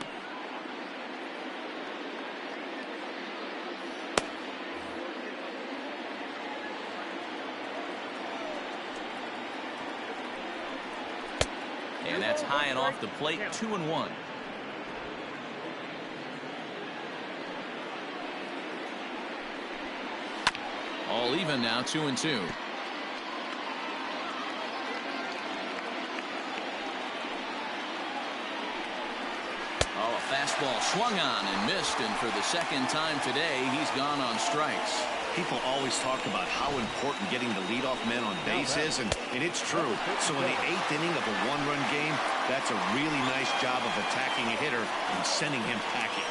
And that's high and off the plate. 2-1. All even now. 2-2. Oh, a fastball swung on and missed, and for the second time today he's gone on strikes. People always talk about how important getting the leadoff man on base is, and it's true. So in the 8th inning of a 1-run game, that's a really nice job of attacking a hitter and sending him packing.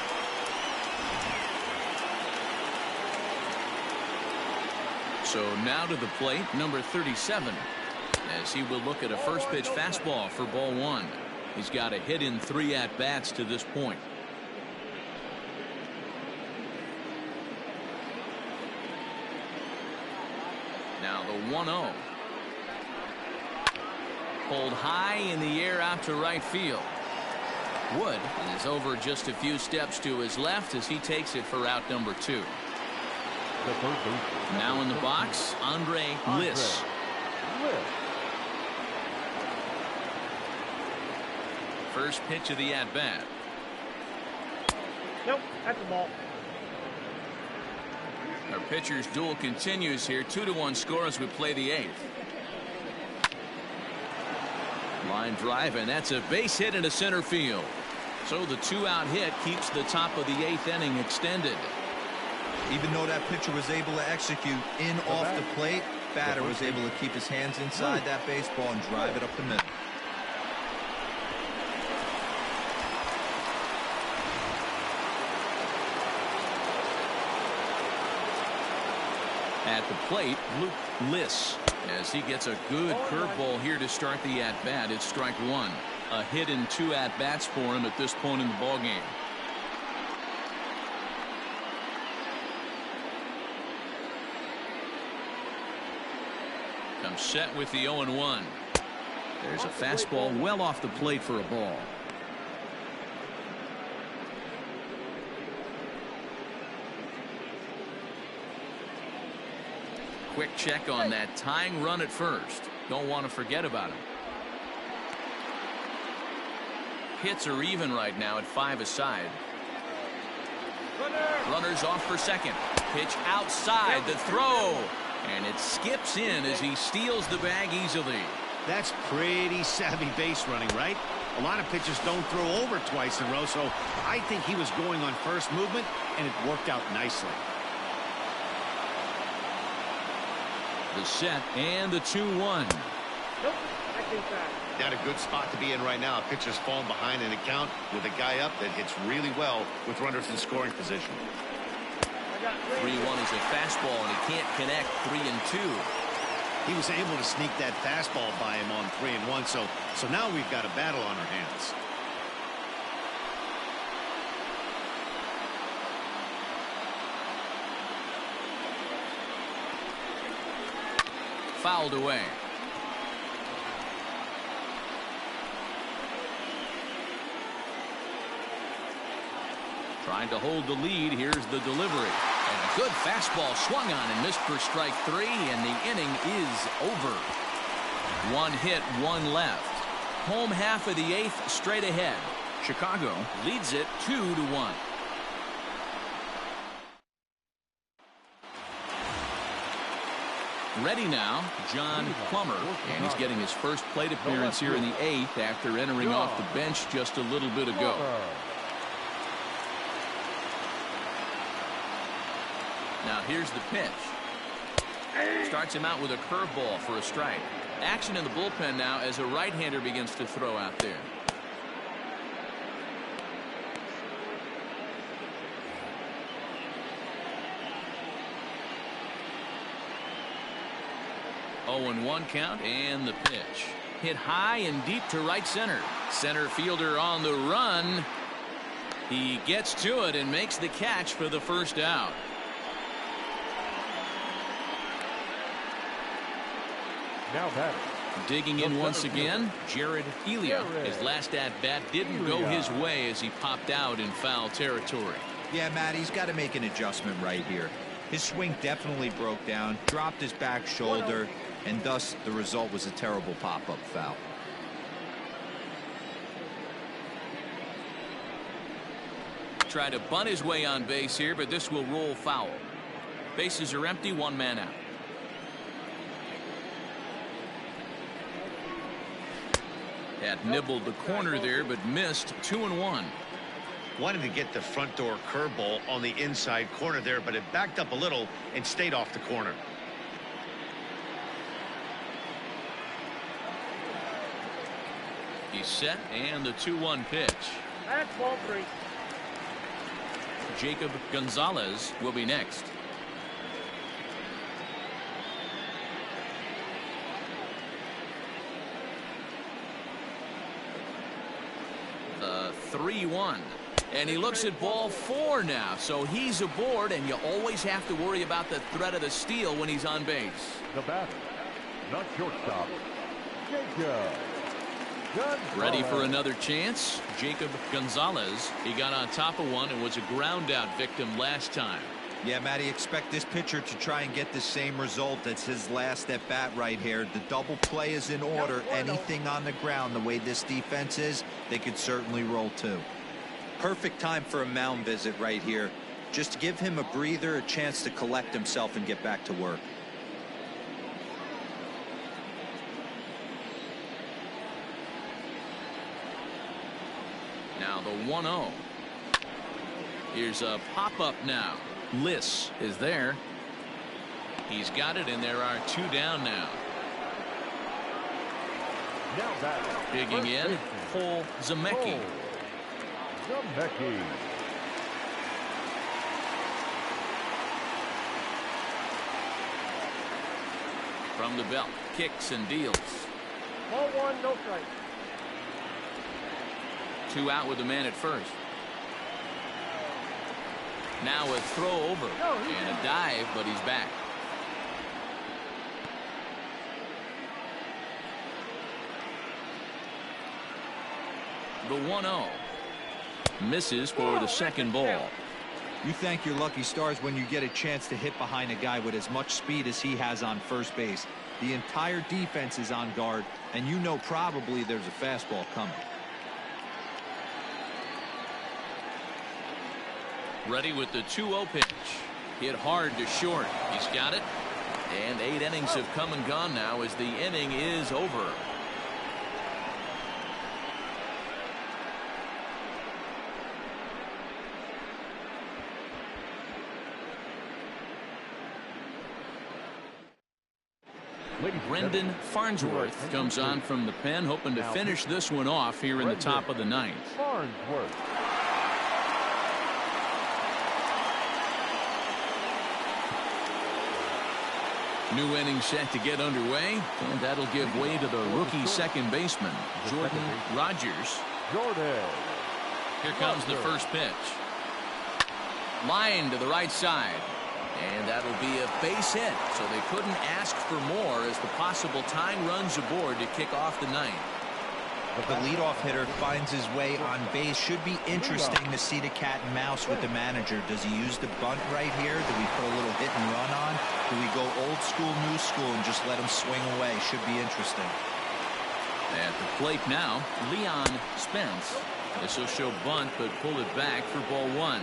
So now to the plate, number 37, as he will look at a first pitch fastball for ball 1. He's got a hit in 3 at-bats to this point. Now the 1-0. Pulled high in the air out to right field. Wood is over just a few steps to his left as he takes it for out number 2. Now in the box, Andre Liss. First pitch of the at-bat. Nope, that's the ball. Our pitcher's duel continues here. 2-1 score as we play the 8th. Line drive, and that's a base hit into center field. So the 2-out hit keeps the top of the 8th inning extended. Even though that pitcher was able to execute in off the plate, batter was able to keep his hands inside that baseball and drive it up the middle. At the plate, Luke Liss, as he gets a good curveball here to start the at-bat. It's strike 1. A hit in 2 at-bats for him at this point in the ballgame. Comes set with the 0-1. There's a fastball well off the plate for a ball. Quick check on that tying run at first. Don't want to forget about him. Hits are even right now at 5 aside. Runners off for second. Pitch outside the throw. And it skips in as he steals the bag easily. That's pretty savvy base running, right? A lot of pitchers don't throw over twice in a row, so I think he was going on first movement, and it worked out nicely. The set and the 2-1. Nope, I think that. Not a good spot to be in right now. A pitcher's falling behind in a count with a guy up that hits really well with runners in scoring position. 3-1 is a fastball, and he can't connect. 3-2. He was able to sneak that fastball by him on 3-1, so now we've got a battle on our hands. Fouled away. Trying to hold the lead. Here's the delivery. And a good fastball swung on and missed for strike 3, and the inning is over. 1 hit, 1 left. Home half of the 8th straight ahead. Chicago leads it 2-1. Ready now, John Plummer, and he's getting his first plate appearance here in the 8th after entering off the bench just a little bit ago. Now here's the pitch. Starts him out with a curveball for a strike. Action in the bullpen now as a right-hander begins to throw out there. Oh, 0-1 count, and the pitch. Hit high and deep to right center. Center fielder on the run. He gets to it and makes the catch for the first out. Now batting. Digging in once again, Jared Elia. His last at-bat didn't go his way as he popped out in foul territory. Yeah, Matt, he's got to make an adjustment right here. His swing definitely broke down, dropped his back shoulder, and thus the result was a terrible pop-up foul. Try to bunt his way on base here, but this will roll foul. Bases are empty, 1 man out. Had nibbled the corner there, but missed. 2-1. Wanted to get the front door curveball on the inside corner there, but it backed up a little and stayed off the corner. He's set, and the 2-1 pitch. That's ball 3. Jacob Gonzalez will be next. The 3-1. And he looks at ball 4 now, so he's aboard, and you always have to worry about the threat of the steal when he's on base. The batter, not shortstop, Jacob. Ready for another chance. Jacob Gonzalez. He got on top of one and was a ground out victim last time. Yeah, Matty, expect this pitcher to try and get the same result. That's his last at bat right here. The double play is in order. Anything on the ground, the way this defense is, they could certainly roll too. Perfect time for a mound visit right here. Just to give him a breather, a chance to collect himself and get back to work. Now the 1-0. Here's a pop-up now. Liss is there. He's got it, and there are 2 down now. Now batting. Digging in, Cole Zemecki. Zemecki. From the belt, kicks and deals. Ball 1, no strike. 2 out with the man at first. Now a throw over and a dive, but he's back. The 1-0 misses for the second ball. You thank your lucky stars when you get a chance to hit behind a guy with as much speed as he has on first base. The entire defense is on guard, and you know probably there's a fastball coming. Ready with the 2-0 pitch. Hit hard to short. He's got it. And 8 innings have come and gone now as the inning is over. Brendan Farnsworth comes on from the pen, hoping to finish this one off here in the top of the 9th. Farnsworth. New inning set to get underway, and that'll give way to the rookie second baseman, Jordan Rogers. Here comes the first pitch. Line to the right side. And that'll be a base hit, so they couldn't ask for more as the possible tying runs aboard to kick off the 9th. If the leadoff hitter finds his way on base, should be interesting to see the cat and mouse with the manager. Does he use the bunt right here? Do we put a little hit and run on? Do we go old school, new school, and just let him swing away? Should be interesting. At the plate now, Leon Spence. This will show bunt, but pull it back for ball 1.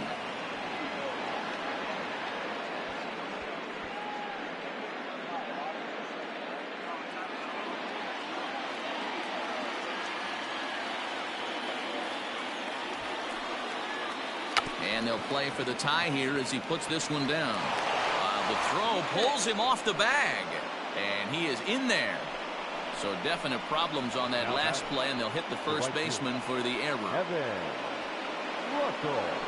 And they'll play for the tie here as he puts this one down. The throw pulls him off the bag. And he is in there. So definite problems on that last play, and they'll hit the first baseman for the error.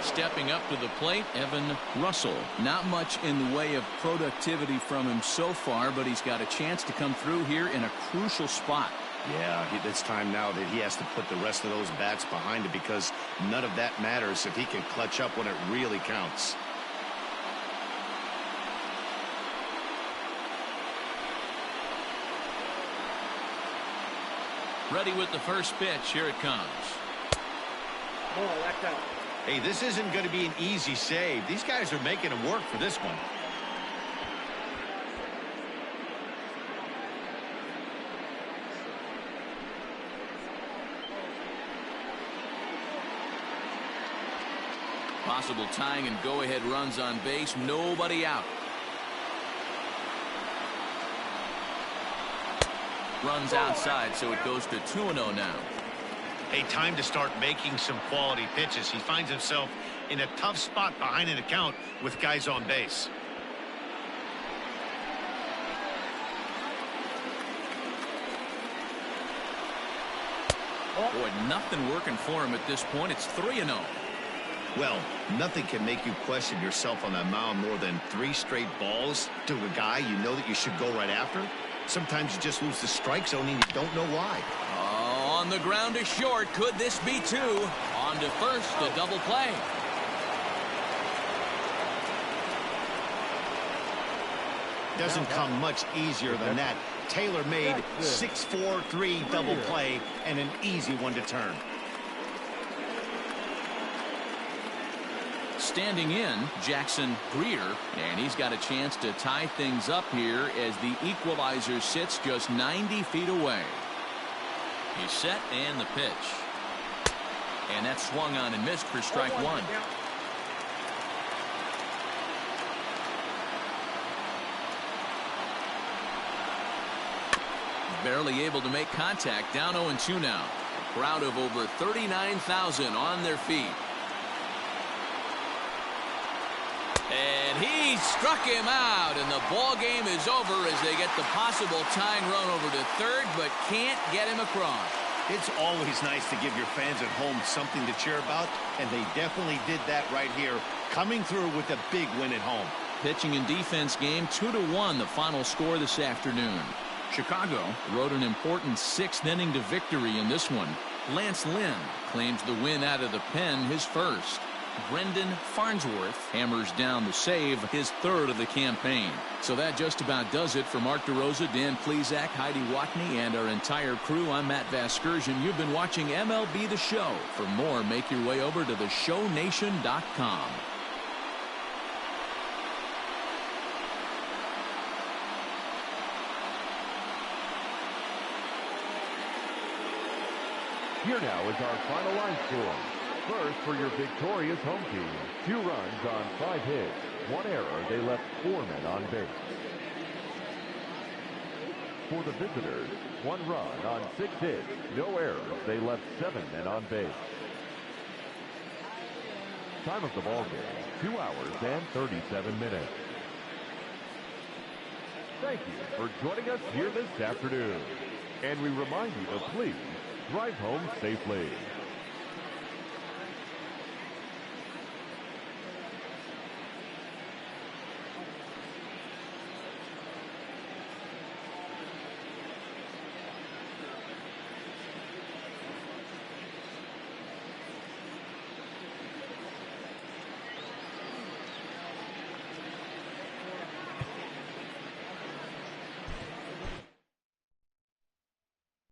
Stepping up to the plate, Evan Russell. Not much in the way of productivity from him so far, but he's got a chance to come through here in a crucial spot. Yeah, it's time now that he has to put the rest of those bats behind it, because none of that matters if he can clutch up when it really counts. Ready with the first pitch. Here it comes. Hey, this isn't going to be an easy save. These guys are making him work for this one. Possible tying and go-ahead runs on base. Nobody out. Runs outside, so it goes to 2-0 now. Hey, time to start making some quality pitches. He finds himself in a tough spot behind an account with guys on base. Boy, nothing working for him at this point. It's 3-0. Well, nothing can make you question yourself on that mound more than 3 straight balls to a guy you know that you should go right after. Sometimes you just lose the strike zone and you don't know why. Oh, on the ground to short. Could this be 2? On to first, a double play. Doesn't come much easier than that. Taylor made 6-4-3 double play and an easy one to turn. Standing in, Jackson Greer, and he's got a chance to tie things up here as the equalizer sits just 90 feet away. He's set, and the pitch. And that swung on and missed for strike 1. Barely able to make contact. Down 0-2 now. A crowd of over 39,000 on their feet. And he struck him out, and the ball game is over as they get the possible tying run over to third, but can't get him across. It's always nice to give your fans at home something to cheer about, and they definitely did that right here, coming through with a big win at home. Pitching and defense game, 2-1 the final score this afternoon. Chicago rode an important 6th inning to victory in this one. Lance Lynn claims the win out of the pen, his first. Brendan Farnsworth hammers down the save, his 3rd of the campaign. So that just about does it for Mark DeRosa, Dan Plesac, Heidi Watney, and our entire crew. I'm Matt Vasgersian. You've been watching MLB The Show. For more, make your way over to theshownation.com. Here now is our final line score. first for your victorious home team. 2 runs on 5 hits. 1 error. They left 4 men on base. For the visitors, 1 run on 6 hits. No errors. They left 7 men on base. Time of the ball game, 2 hours and 37 minutes. Thank you for joining us here this afternoon. And we remind you to please drive home safely.